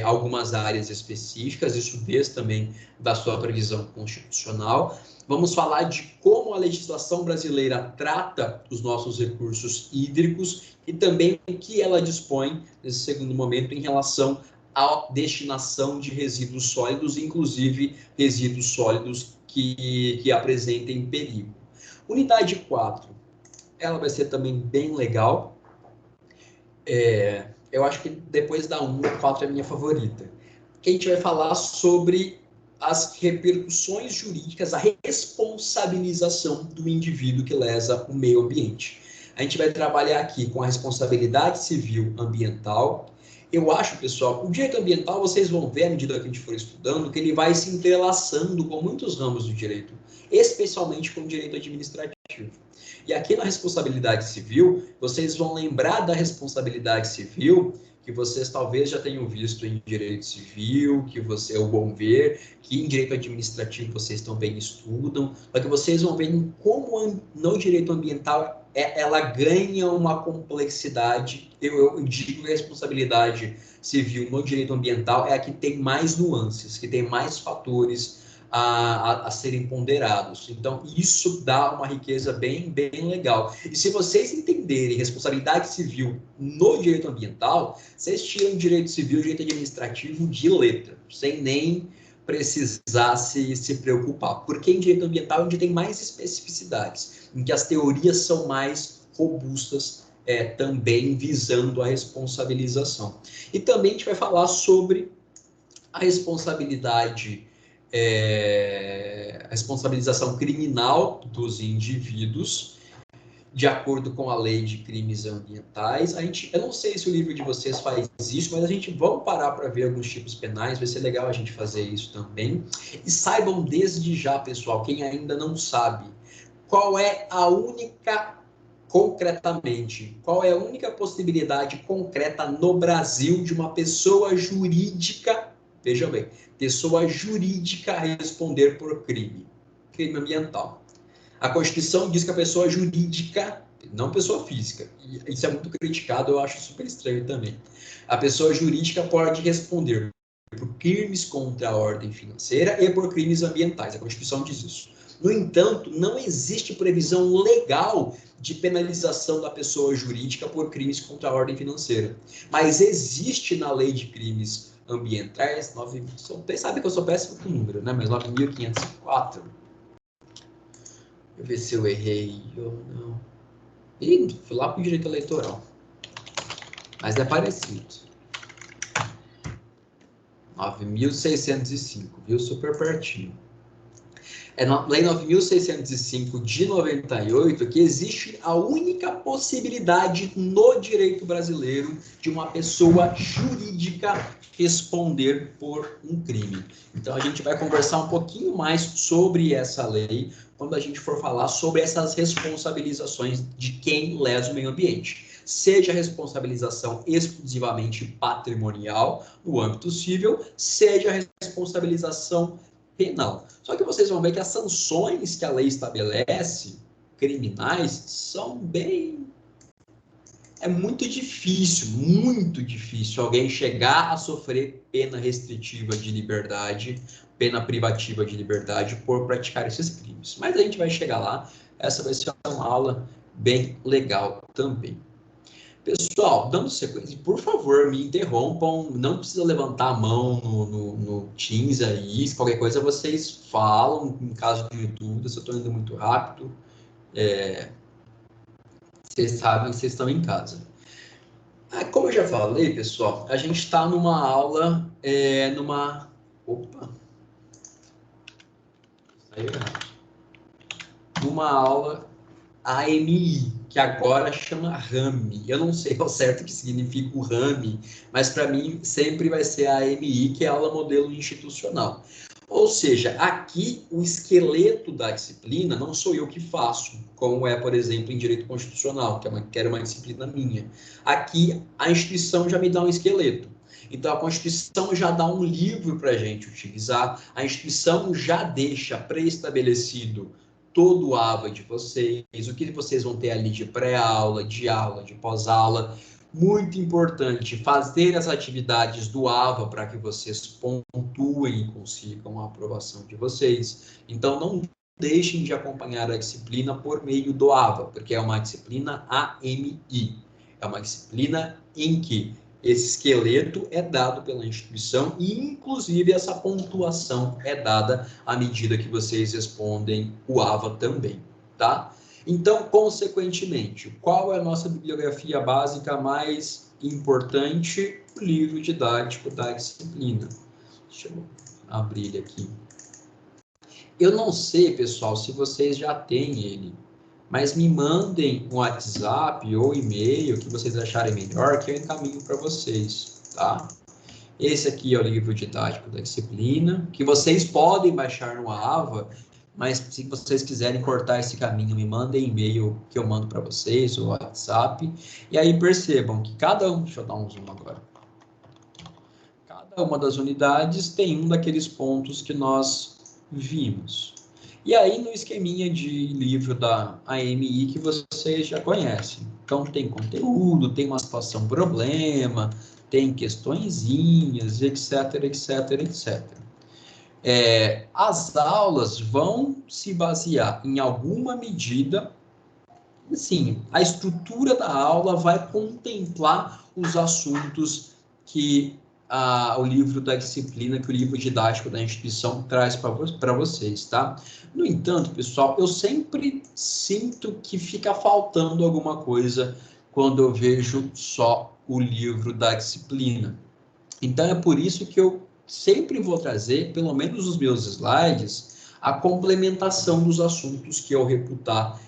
[SPEAKER 1] algumas áreas específicas, isso desde também da sua previsão constitucional. Vamos falar de como a legislação brasileira trata os nossos recursos hídricos e também o que ela dispõe, nesse segundo momento, em relação à destinação de resíduos sólidos, inclusive resíduos sólidos que apresentem perigo. Unidade 4, ela vai ser também bem legal. Eu acho que depois da 1, a 4 é a minha favorita. Que a gente vai falar sobre as repercussões jurídicas, a responsabilização do indivíduo que lesa o meio ambiente. A gente vai trabalhar aqui com a responsabilidade civil ambiental. Eu acho, pessoal, o direito ambiental, vocês vão ver à medida que a gente for estudando, que ele vai se entrelaçando com muitos ramos do direito, especialmente com o direito administrativo. E aqui na responsabilidade civil, vocês vão lembrar da responsabilidade civil que vocês talvez já tenham visto em direito civil, que vão ver, que em direito administrativo vocês também estudam, para que vocês vão ver como no direito ambiental ela ganha uma complexidade. Eu digo que a responsabilidade civil no direito ambiental é a que tem mais nuances, que tem mais fatores a serem ponderados. Então, isso dá uma riqueza bem legal. E se vocês entenderem responsabilidade civil no direito ambiental, vocês tiram direito civil e direito administrativo de letra, sem nem precisar se preocupar. Porque em direito ambiental é onde tem mais especificidades, em que as teorias são mais robustas, também visando a responsabilização. E também a gente vai falar sobre a responsabilidade a responsabilização criminal dos indivíduos, de acordo com a lei de crimes ambientais. Eu não sei se o livro de vocês faz isso, mas a gente vamos parar para ver alguns tipos penais, vai ser legal a gente fazer isso também. E saibam desde já, pessoal, quem ainda não sabe, qual é a única possibilidade concreta no Brasil de uma pessoa jurídica, vejam bem, pessoa jurídica a responder por crime ambiental. A Constituição diz que a pessoa jurídica, não pessoa física, e isso é muito criticado, eu acho super estranho também. A pessoa jurídica pode responder por crimes contra a ordem financeira e por crimes ambientais. A Constituição diz isso. No entanto, não existe previsão legal de penalização da pessoa jurídica por crimes contra a ordem financeira. Mas existe na lei de crimes ambientais, vocês sabem que eu sou péssimo com número, né? Mas 9.504. Deixa eu ver se eu errei ou não. Ih, fui lá para o direito eleitoral. Mas é parecido. 9.605, viu? Super pertinho. É na Lei 9.605 de 98 que existe a única possibilidade no direito brasileiro de uma pessoa jurídica responder por um crime. Então, a gente vai conversar um pouquinho mais sobre essa lei quando a gente for falar sobre essas responsabilizações de quem lesa o meio ambiente. Seja responsabilização exclusivamente patrimonial no âmbito civil, seja responsabilização penal. Só que vocês vão ver que as sanções que a lei estabelece, criminais, são bem... É muito difícil alguém chegar a sofrer pena restritiva de liberdade, pena privativa de liberdade por praticar esses crimes. Mas a gente vai chegar lá, essa vai ser uma aula bem legal também. Pessoal, dando sequência, por favor, me interrompam, não precisa levantar a mão no Teams aí, se qualquer coisa vocês falam, em caso de dúvida, se eu estou indo muito rápido, vocês sabem que vocês estão em casa. Como eu já falei, pessoal, a gente está numa aula, saiu errado. Numa aula AMI, que agora chama RAMI. Eu não sei ao certo o que significa o RAMI, mas para mim sempre vai ser a AMI, que é a aula modelo institucional. Ou seja, aqui o esqueleto da disciplina não sou eu que faço, como é, por exemplo, em direito constitucional, que era uma disciplina minha. Aqui a instituição já me dá um esqueleto. Então, a Constituição já dá um livro para a gente utilizar, a instituição já deixa pré-estabelecido todo o AVA de vocês, o que vocês vão ter ali de pré-aula, de pós-aula. Muito importante fazer as atividades do AVA para que vocês pontuem e consigam a aprovação de vocês. Então, não deixem de acompanhar a disciplina por meio do AVA, porque é uma disciplina AMI. É uma disciplina em que esse esqueleto é dado pela instituição e, inclusive, essa pontuação é dada à medida que vocês respondem o AVA também, tá? Então, consequentemente, qual é a nossa bibliografia básica mais importante? O livro didático da disciplina. Deixa eu abrir ele aqui. Eu não sei, pessoal, se vocês já têm ele, mas me mandem um WhatsApp ou e-mail que vocês acharem melhor, que eu encaminho para vocês, tá? Esse aqui é o livro didático da disciplina, que vocês podem baixar no AVA, mas se vocês quiserem cortar esse caminho, me mandem e-mail que eu mando para vocês, ou WhatsApp, e aí percebam que cada um, deixa eu dar um zoom agora, cada uma das unidades tem um daqueles pontos que nós vimos. E aí, no esqueminha de livro da AMI que vocês já conhecem. Então, tem conteúdo, tem uma situação problema, tem questõezinhas, etc, etc, etc. As aulas vão se basear em alguma medida, sim, a estrutura da aula vai contemplar os assuntos que o livro da disciplina, que o livro didático da instituição traz para vocês, tá? No entanto, pessoal, eu sempre sinto que fica faltando alguma coisa quando eu vejo só o livro da disciplina. Então, é por isso que eu sempre vou trazer, pelo menos nos meus slides, a complementação dos assuntos que eu reputar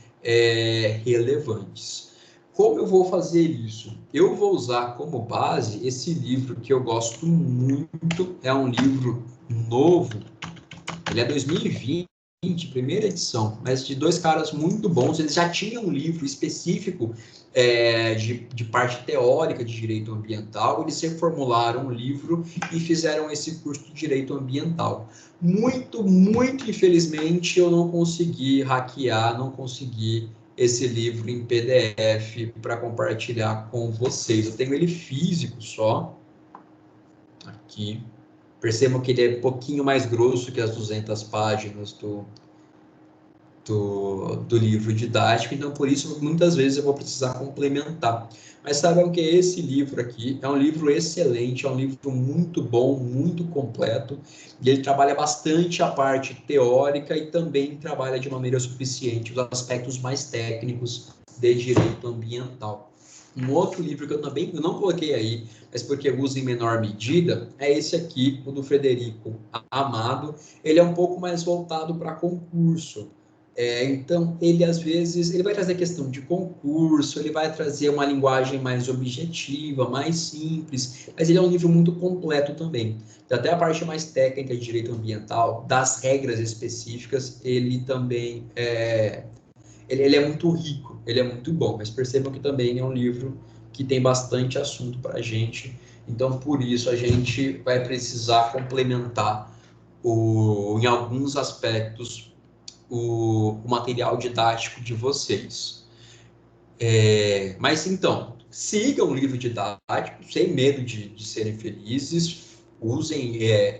[SPEAKER 1] relevantes. Como eu vou fazer isso? Eu vou usar como base esse livro que eu gosto muito, é um livro novo, ele é 2020, primeira edição, mas de dois caras muito bons. Eles já tinham um livro específico de parte teórica de direito ambiental, eles reformularam o livro e fizeram esse curso de direito ambiental. Muito, muito infelizmente, eu não consegui hackear, não consegui esse livro em PDF para compartilhar com vocês. Eu tenho ele físico só, aqui. Percebam que ele é um pouquinho mais grosso que as 200 páginas do livro didático, então por isso muitas vezes eu vou precisar complementar. Mas saibam que esse livro aqui é um livro excelente, é um livro muito bom, muito completo, e ele trabalha bastante a parte teórica e também trabalha de maneira suficiente os aspectos mais técnicos de direito ambiental. Um outro livro que eu não coloquei aí, mas porque eu uso em menor medida, é esse aqui, o do Frederico Amado. Ele é um pouco mais voltado para concurso. Então, ele às vezes, ele vai trazer questão de concurso, ele vai trazer uma linguagem mais objetiva, mais simples, mas ele é um livro muito completo também. Até a parte mais técnica de direito ambiental, das regras específicas, ele também ele é muito rico, ele é muito bom, mas percebam que também é um livro que tem bastante assunto para a gente, então por isso a gente vai precisar complementar em alguns aspectos o material didático de vocês. Mas então, sigam o livro didático, sem medo de serem felizes, usem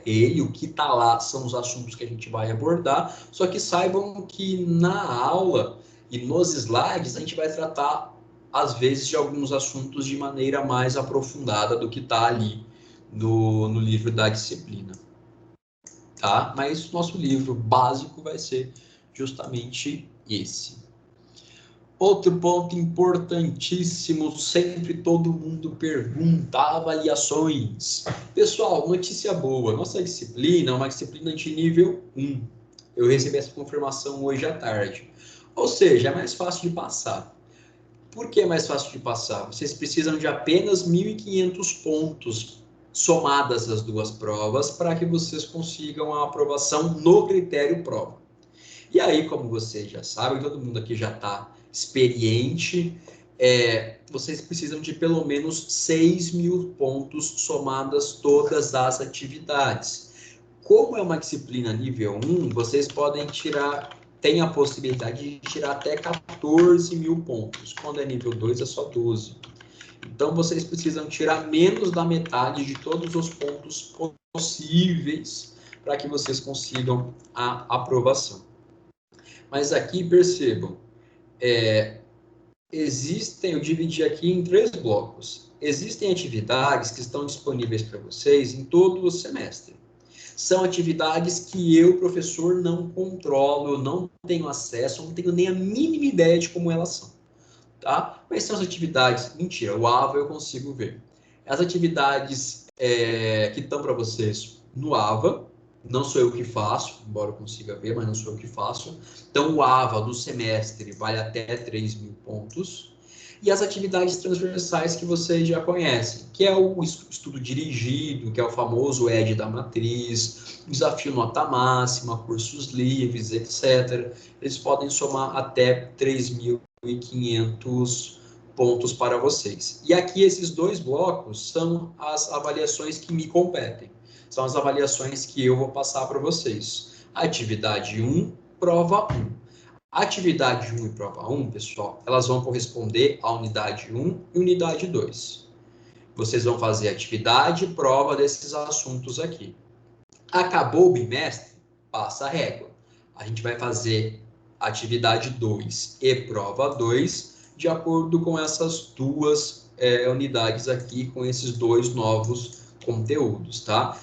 [SPEAKER 1] ele, o que está lá são os assuntos que a gente vai abordar, só que saibam que na aula e nos slides a gente vai tratar, às vezes, de alguns assuntos de maneira mais aprofundada do que está ali no livro da disciplina. Tá? Mas o nosso livro básico vai ser justamente esse. Outro ponto importantíssimo, sempre todo mundo pergunta, avaliações. Pessoal, notícia boa, nossa disciplina é uma disciplina de nível 1. Eu recebi essa confirmação hoje à tarde. Ou seja, é mais fácil de passar. Por que é mais fácil de passar? Vocês precisam de apenas 1.500 pontos somadas as duas provas para que vocês consigam a aprovação no critério prova. E aí, como vocês já sabem, todo mundo aqui já está experiente, vocês precisam de pelo menos 6.000 pontos somadas todas as atividades. Como é uma disciplina nível 1, vocês podem tirar, tem a possibilidade de tirar até 14.000 pontos. Quando é nível 2, é só 12. Então, vocês precisam tirar menos da metade de todos os pontos possíveis para que vocês consigam a aprovação. Mas aqui, percebam, eu dividi aqui em 3 blocos. Existem atividades que estão disponíveis para vocês em todo o semestre. São atividades que eu, professor, não controlo, eu não tenho acesso, eu não tenho nem a mínima ideia de como elas são. Tá? Quais são as atividades? Mentira, o AVA eu consigo ver. As atividades que estão para vocês no AVA, não sou eu que faço, embora eu consiga ver, mas não sou eu que faço. Então, o AVA do semestre vale até 3.000 pontos. E as atividades transversais que vocês já conhecem, que é o estudo dirigido, que é o famoso ED da matriz, desafio nota máxima, cursos livres, etc. Eles podem somar até 3.500 pontos para vocês. E aqui esses 2 blocos são as avaliações que me competem. São as avaliações que eu vou passar para vocês. Atividade 1, prova 1. Atividade 1 e prova 1, pessoal, elas vão corresponder à unidade 1 e unidade 2. Vocês vão fazer atividade e prova desses assuntos aqui. Acabou o bimestre, passa a régua. A gente vai fazer atividade 2 e prova 2, de acordo com essas 2 unidades aqui, com esses 2 novos conteúdos, tá?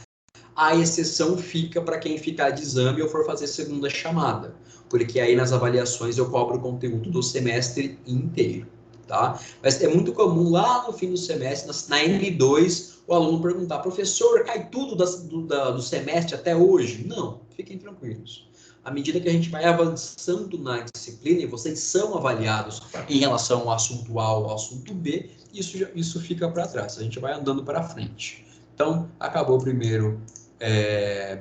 [SPEAKER 1] A exceção fica para quem ficar de exame ou for fazer segunda chamada, porque aí nas avaliações eu cobro o conteúdo do semestre inteiro, tá? Mas é muito comum lá no fim do semestre, na N2, o aluno perguntar, professor, cai tudo do semestre até hoje? Não, fiquem tranquilos. À medida que a gente vai avançando na disciplina e vocês são avaliados em relação ao assunto A ou ao assunto B, isso fica para trás, a gente vai andando para frente. Então, acabou o primeiro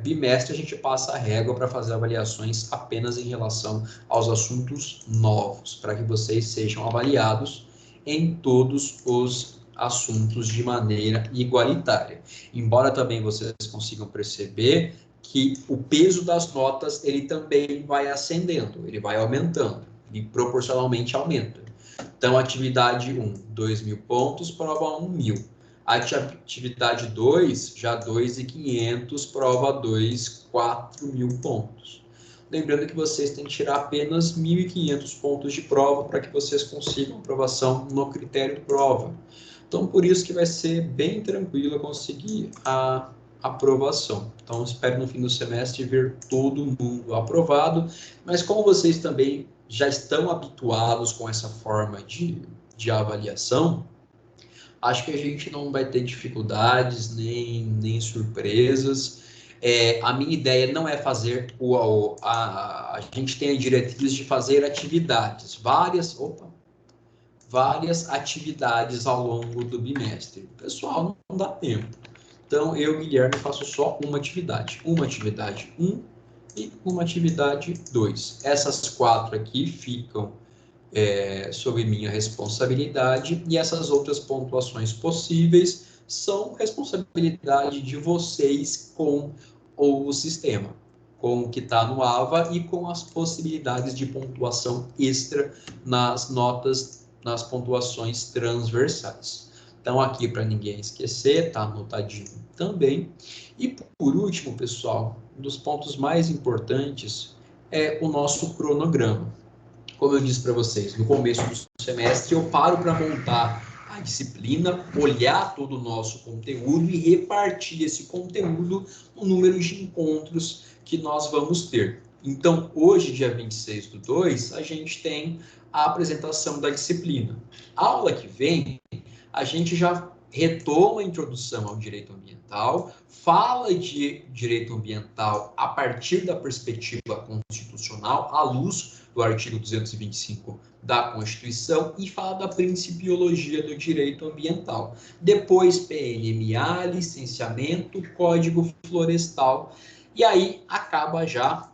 [SPEAKER 1] bimestre, a gente passa a régua para fazer avaliações apenas em relação aos assuntos novos, para que vocês sejam avaliados em todos os assuntos de maneira igualitária. Embora também vocês consigam perceber que o peso das notas ele também vai ascendendo, ele vai aumentando, e proporcionalmente aumenta. Então, atividade 1, 2.000 pontos, prova 1, 1.000. Atividade 2, já 2.500, prova 2, 4.000 pontos. Lembrando que vocês têm que tirar apenas 1.500 pontos de prova para que vocês consigam aprovação no critério de prova. Então, por isso que vai ser bem tranquilo conseguir a aprovação. Então, espero no fim do semestre ver todo mundo aprovado, mas como vocês também já estão habituados com essa forma de avaliação, acho que a gente não vai ter dificuldades nem surpresas. A minha ideia não é fazer a gente tem a diretriz de fazer atividades, várias atividades ao longo do bimestre. Pessoal, não dá tempo. Então, eu, Guilherme, faço só uma atividade 1 e uma atividade 2. Essas 4 aqui ficam sob minha responsabilidade, e essas outras pontuações possíveis são responsabilidade de vocês com o sistema, com o que está no AVA e com as possibilidades de pontuação extra nas notas, nas pontuações transversais. Então, aqui, para ninguém esquecer, está anotadinho também. E, por último, pessoal, um dos pontos mais importantes é o nosso cronograma. Como eu disse para vocês, no começo do semestre eu paro para montar a disciplina, olhar todo o nosso conteúdo e repartir esse conteúdo no número de encontros que nós vamos ter. Então, hoje, dia 26/2, a gente tem a apresentação da disciplina. A aula que vem, a gente já retoma a introdução ao direito ambiental, fala de direito ambiental a partir da perspectiva constitucional, à luz do artigo 225 da Constituição, e fala da principiologia do direito ambiental. Depois, PNMA, licenciamento, Código Florestal, e aí acaba já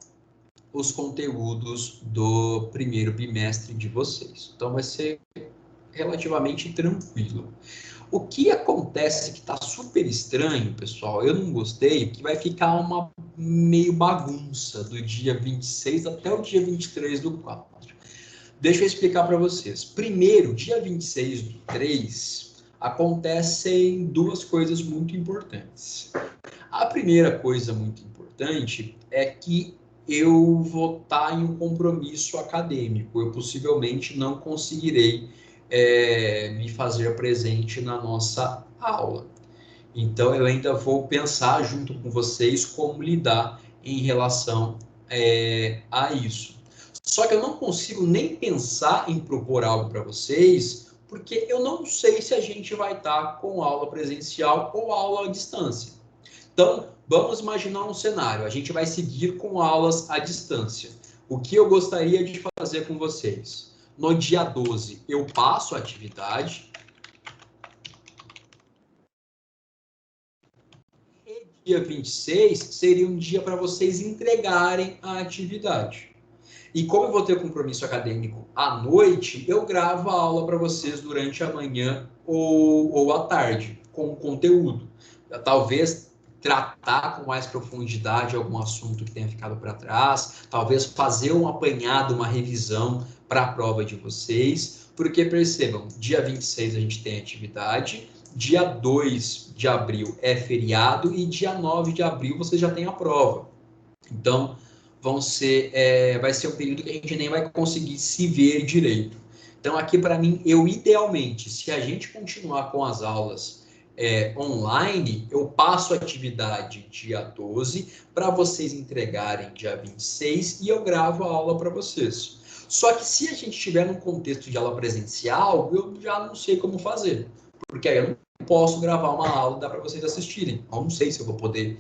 [SPEAKER 1] os conteúdos do primeiro bimestre de vocês. Então, vai ser relativamente tranquilo. O que acontece que está super estranho, pessoal, eu não gostei, que vai ficar uma meio bagunça do dia 26 até o dia 23 do 4. Deixa eu explicar para vocês. Primeiro, dia 26 do 3, acontecem duas coisas muito importantes. A primeira coisa muito importante é que eu vou estar em um compromisso acadêmico. Eu possivelmente não conseguirei me fazer presente na nossa aula. Então, eu ainda vou pensar junto com vocês como lidar em relação a isso. Só que eu não consigo nem pensar em propor algo para vocês, porque eu não sei se a gente vai estar com aula presencial ou aula à distância. Então, vamos imaginar um cenário. A gente vai seguir com aulas à distância. O que eu gostaria de fazer com vocês? No dia 12, eu passo a atividade. E dia 26 seria um dia para vocês entregarem a atividade. E como eu vou ter compromisso acadêmico à noite, eu gravo a aula para vocês durante a manhã ou à tarde, com conteúdo. Talvez tratar com mais profundidade algum assunto que tenha ficado para trás, talvez fazer um apanhado, uma revisão para a prova de vocês, porque percebam, dia 26 a gente tem atividade, dia 2 de abril é feriado e dia 9 de abril você já tem a prova. Então, vai ser um período que a gente nem vai conseguir se ver direito. Então, aqui para mim, idealmente, se a gente continuar com as aulas online, eu passo a atividade dia 12 para vocês entregarem dia 26 e eu gravo a aula para vocês. Só que se a gente estiver num contexto de aula presencial, eu já não sei como fazer, porque aí eu não posso gravar uma aula e dar para vocês assistirem. Eu não sei se eu vou poder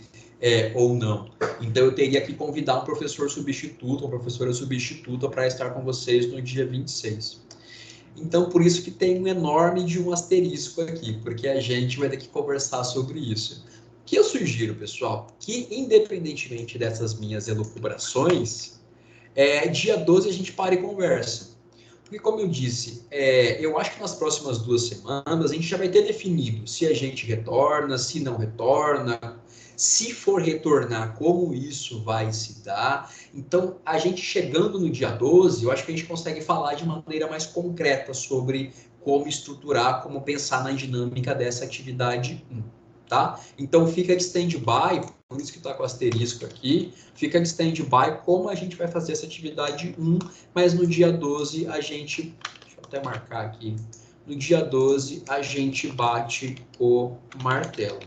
[SPEAKER 1] ou não. Então, eu teria que convidar um professor substituto, uma professora substituta para estar com vocês no dia 26. Então, por isso que tem um enorme de um asterisco aqui, porque a gente vai ter que conversar sobre isso. O que eu sugiro, pessoal, que independentemente dessas minhas elucubrações, dia 12 a gente para e conversa. Porque, como eu disse, eu acho que nas próximas 2 semanas a gente já vai ter definido se a gente retorna, se não retorna, se for retornar, como isso vai se dar. Então, a gente chegando no dia 12, eu acho que a gente consegue falar de maneira mais concreta sobre como estruturar, como pensar na dinâmica dessa atividade 1, tá? Então, fica de stand-by, por isso que está com o asterisco aqui, fica de stand-by como a gente vai fazer essa atividade 1, mas no dia 12 a gente, deixa eu até marcar aqui, no dia 12 a gente bate o martelo.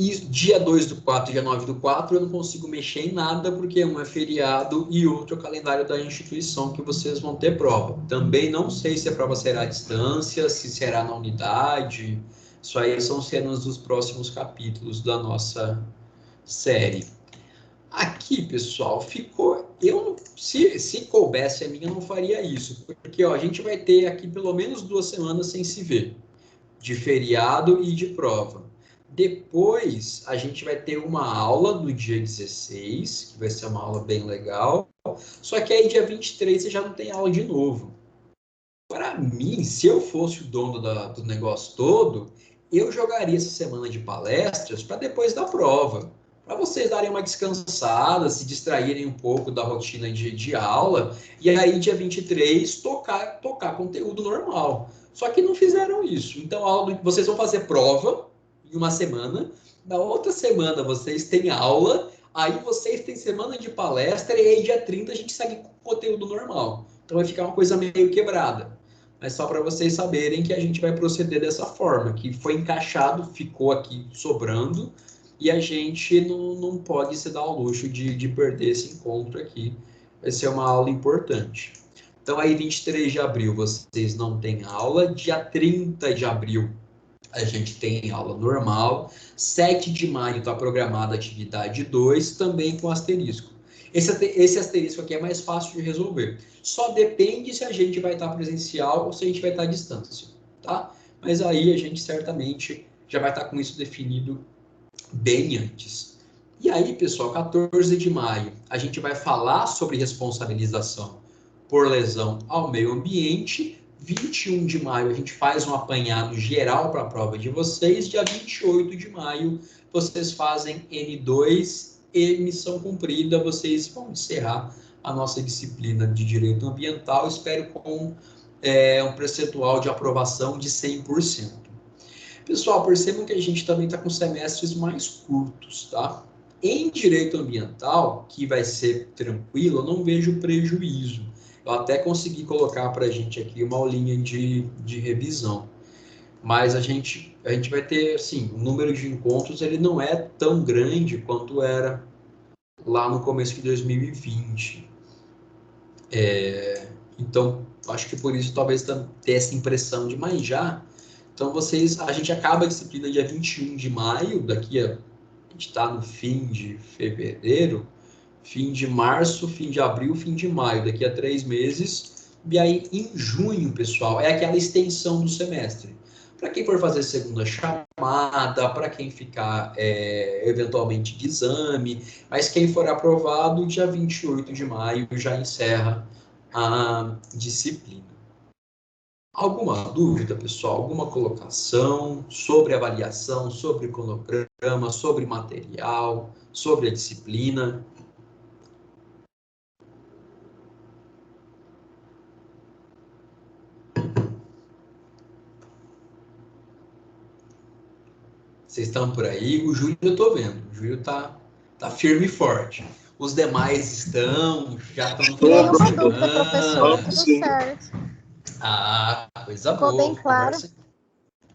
[SPEAKER 1] E dia 2 do 4 e dia 9 do 4 eu não consigo mexer em nada, porque um é feriado e outro é o calendário da instituição que vocês vão ter prova. Também não sei se a prova será à distância, se será na unidade. Isso aí são cenas dos próximos capítulos da nossa série. Aqui, pessoal, ficou... se coubesse a mim, eu não faria isso. Porque a gente vai ter aqui pelo menos 2 semanas sem se ver. De feriado e de prova. Depois, a gente vai ter uma aula no dia 16, que vai ser uma aula bem legal. Só que aí, dia 23, você já não tem aula de novo. Para mim, se eu fosse o dono do negócio todo, eu jogaria essa semana de palestras para depois da prova. Para vocês darem uma descansada, se distraírem um pouco da rotina de aula. E aí, dia 23, tocar conteúdo normal. Só que não fizeram isso. Então, vocês vão fazer prova em uma semana. Na outra semana, vocês têm aula. Aí, vocês têm semana de palestra. E aí, dia 30, a gente segue com conteúdo normal. Então, vai ficar uma coisa meio quebrada. Mas só para vocês saberem que a gente vai proceder dessa forma, que foi encaixado, ficou aqui sobrando, e a gente não pode se dar ao luxo de perder esse encontro aqui. Vai ser uma aula importante. Então, aí, 23 de abril, vocês não têm aula. Dia 30 de abril, a gente tem aula normal. 7 de maio está programada a atividade 2, também com asterisco. Esse asterisco aqui é mais fácil de resolver. Só depende se a gente vai estar presencial ou se a gente vai estar à distância, tá? Mas aí a gente certamente já vai estar com isso definido bem antes. E aí, pessoal, 14 de maio, a gente vai falar sobre responsabilização por lesão ao meio ambiente. 21 de maio, a gente faz um apanhado geral para a prova de vocês. Dia 28 de maio, vocês fazem N2 e missão cumprida. Vocês vão encerrar a nossa disciplina de Direito Ambiental. Espero com um percentual de aprovação de 100%. Pessoal, percebam que a gente também está com semestres mais curtos, tá? Em direito ambiental, que vai ser tranquilo, eu não vejo prejuízo. Eu até consegui colocar para a gente aqui uma aulinha de revisão. Mas a gente vai ter, assim, o número de encontros ele não é tão grande quanto era lá no começo de 2020. Então, acho que por isso talvez ter essa impressão de mais já. Então, a gente acaba a disciplina dia 21 de maio, a gente está no fim de fevereiro, fim de março, fim de abril, fim de maio, daqui a 3 meses. E aí, em junho, pessoal, é aquela extensão do semestre. Para quem for fazer segunda chamada, para quem ficar eventualmente de exame, mas quem for aprovado, dia 28 de maio já encerra a disciplina. Alguma dúvida, pessoal? Alguma colocação sobre avaliação, sobre cronograma, sobre material, sobre a disciplina? Vocês estão por aí? O Júlio eu estou vendo. O Júlio tá firme e forte. Os demais já estão no final
[SPEAKER 3] Nenhuma
[SPEAKER 1] de
[SPEAKER 3] dúvida, professor.
[SPEAKER 1] semana.
[SPEAKER 3] Tudo certo.
[SPEAKER 1] Ah, coisa
[SPEAKER 3] Ficou
[SPEAKER 1] boa.
[SPEAKER 3] bem claro.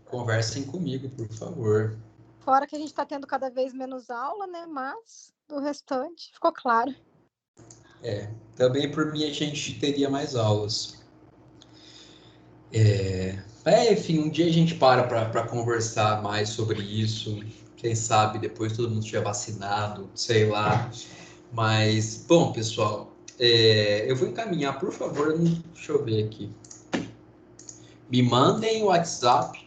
[SPEAKER 1] Conversem comigo, por favor.
[SPEAKER 3] Fora que a gente está tendo cada vez menos aula, né? Mas do restante ficou claro.
[SPEAKER 1] Também por mim a gente teria mais aulas. Enfim, um dia a gente para conversar mais sobre isso. Quem sabe depois todo mundo estiver vacinado, sei lá. Mas, bom, pessoal, eu vou encaminhar, por favor, deixa eu ver aqui. Me mandem o WhatsApp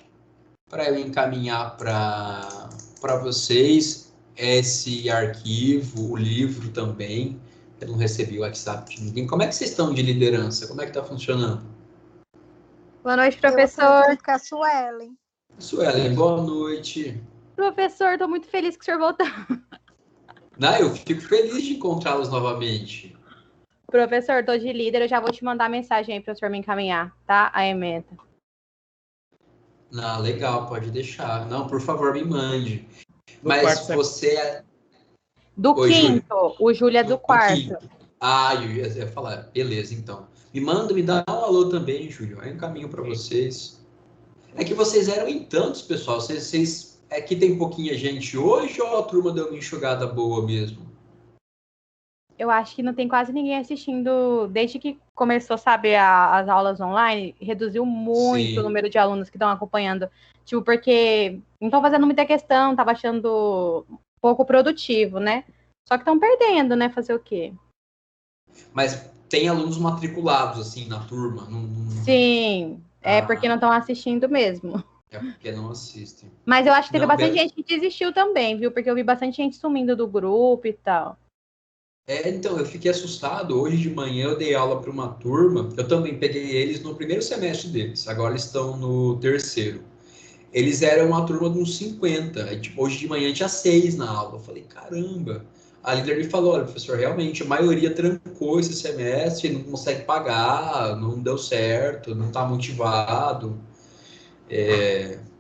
[SPEAKER 1] para eu encaminhar para vocês esse arquivo, o livro também. Eu não recebi o WhatsApp de ninguém. Como é que vocês estão de liderança? Como é que está funcionando?
[SPEAKER 4] Boa noite, professor.
[SPEAKER 3] Com a Suelen.
[SPEAKER 1] Suelen, boa noite.
[SPEAKER 4] Professor, estou muito feliz que o senhor voltou.
[SPEAKER 1] Não, eu fico feliz de encontrá-los novamente.
[SPEAKER 4] Professor, estou de líder, eu já vou te mandar mensagem aí para o senhor me encaminhar, tá? A ementa.
[SPEAKER 1] Não, legal, pode deixar. Não, por favor, me mande. Mas você é...
[SPEAKER 4] Do
[SPEAKER 1] Oi,
[SPEAKER 4] quinto.
[SPEAKER 1] Júlio.
[SPEAKER 4] O Júlio é do quarto.
[SPEAKER 1] Quinto. Ah, eu ia falar. Beleza, então. Me dá um alô também, Júlio. Aí eu encaminho para vocês. É que vocês eram em tantos, pessoal. Vocês é que tem pouquinha gente hoje ou a turma deu uma enxugada boa mesmo?
[SPEAKER 4] Eu acho que não tem quase ninguém assistindo. Desde que começou, sabe, as aulas online, reduziu muito
[SPEAKER 1] Sim.
[SPEAKER 4] o número de alunos que estão acompanhando. Tipo, porque não estão fazendo muita questão, tava achando pouco produtivo, né? Só que estão perdendo, né? Fazer o quê?
[SPEAKER 1] Mas tem alunos matriculados, assim, na turma?
[SPEAKER 4] Sim, porque não estão assistindo mesmo.
[SPEAKER 1] É porque não assistem.
[SPEAKER 4] Mas eu acho que teve bastante gente que desistiu também, viu? Porque eu vi bastante gente sumindo do grupo e tal.
[SPEAKER 1] Então, eu fiquei assustado. Hoje de manhã eu dei aula para uma turma. Eu também peguei eles no primeiro semestre deles. Agora eles estão no terceiro. Eles eram uma turma de uns 50. Aí, tipo, hoje de manhã tinha 6 na aula. Eu falei, caramba. A líder me falou, olha, professor, realmente a maioria trancou esse semestre, não consegue pagar, não deu certo, não está motivado.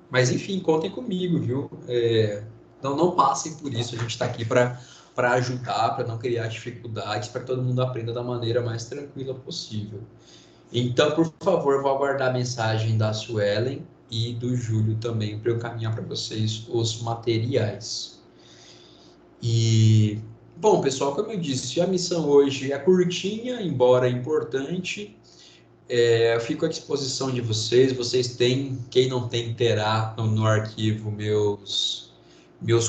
[SPEAKER 1] Mas, enfim, contem comigo, viu? Não passem por isso. A gente está aqui para ajudar, para não criar dificuldades, para que todo mundo aprenda da maneira mais tranquila possível. Então, por favor, vou aguardar a mensagem da Suelen e do Júlio também, para eu encaminhar para vocês os materiais. E, bom, pessoal, como eu disse, a missão hoje é curtinha, embora importante. Eu fico à disposição de vocês. Vocês têm, quem não tem, terá no arquivo meus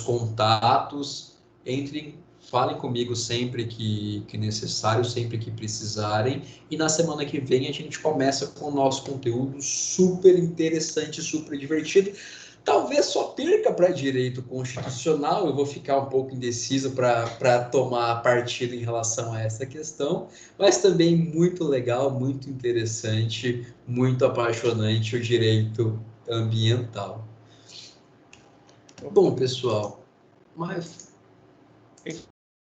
[SPEAKER 1] contatos. Entrem, falem comigo sempre que necessário, sempre que precisarem. E na semana que vem a gente começa com o nosso conteúdo super interessante, super divertido. Talvez só perca para direito constitucional, eu vou ficar um pouco indeciso para tomar partido em relação a essa questão, mas também muito legal, muito interessante, muito apaixonante o direito ambiental. Bom, pessoal, mas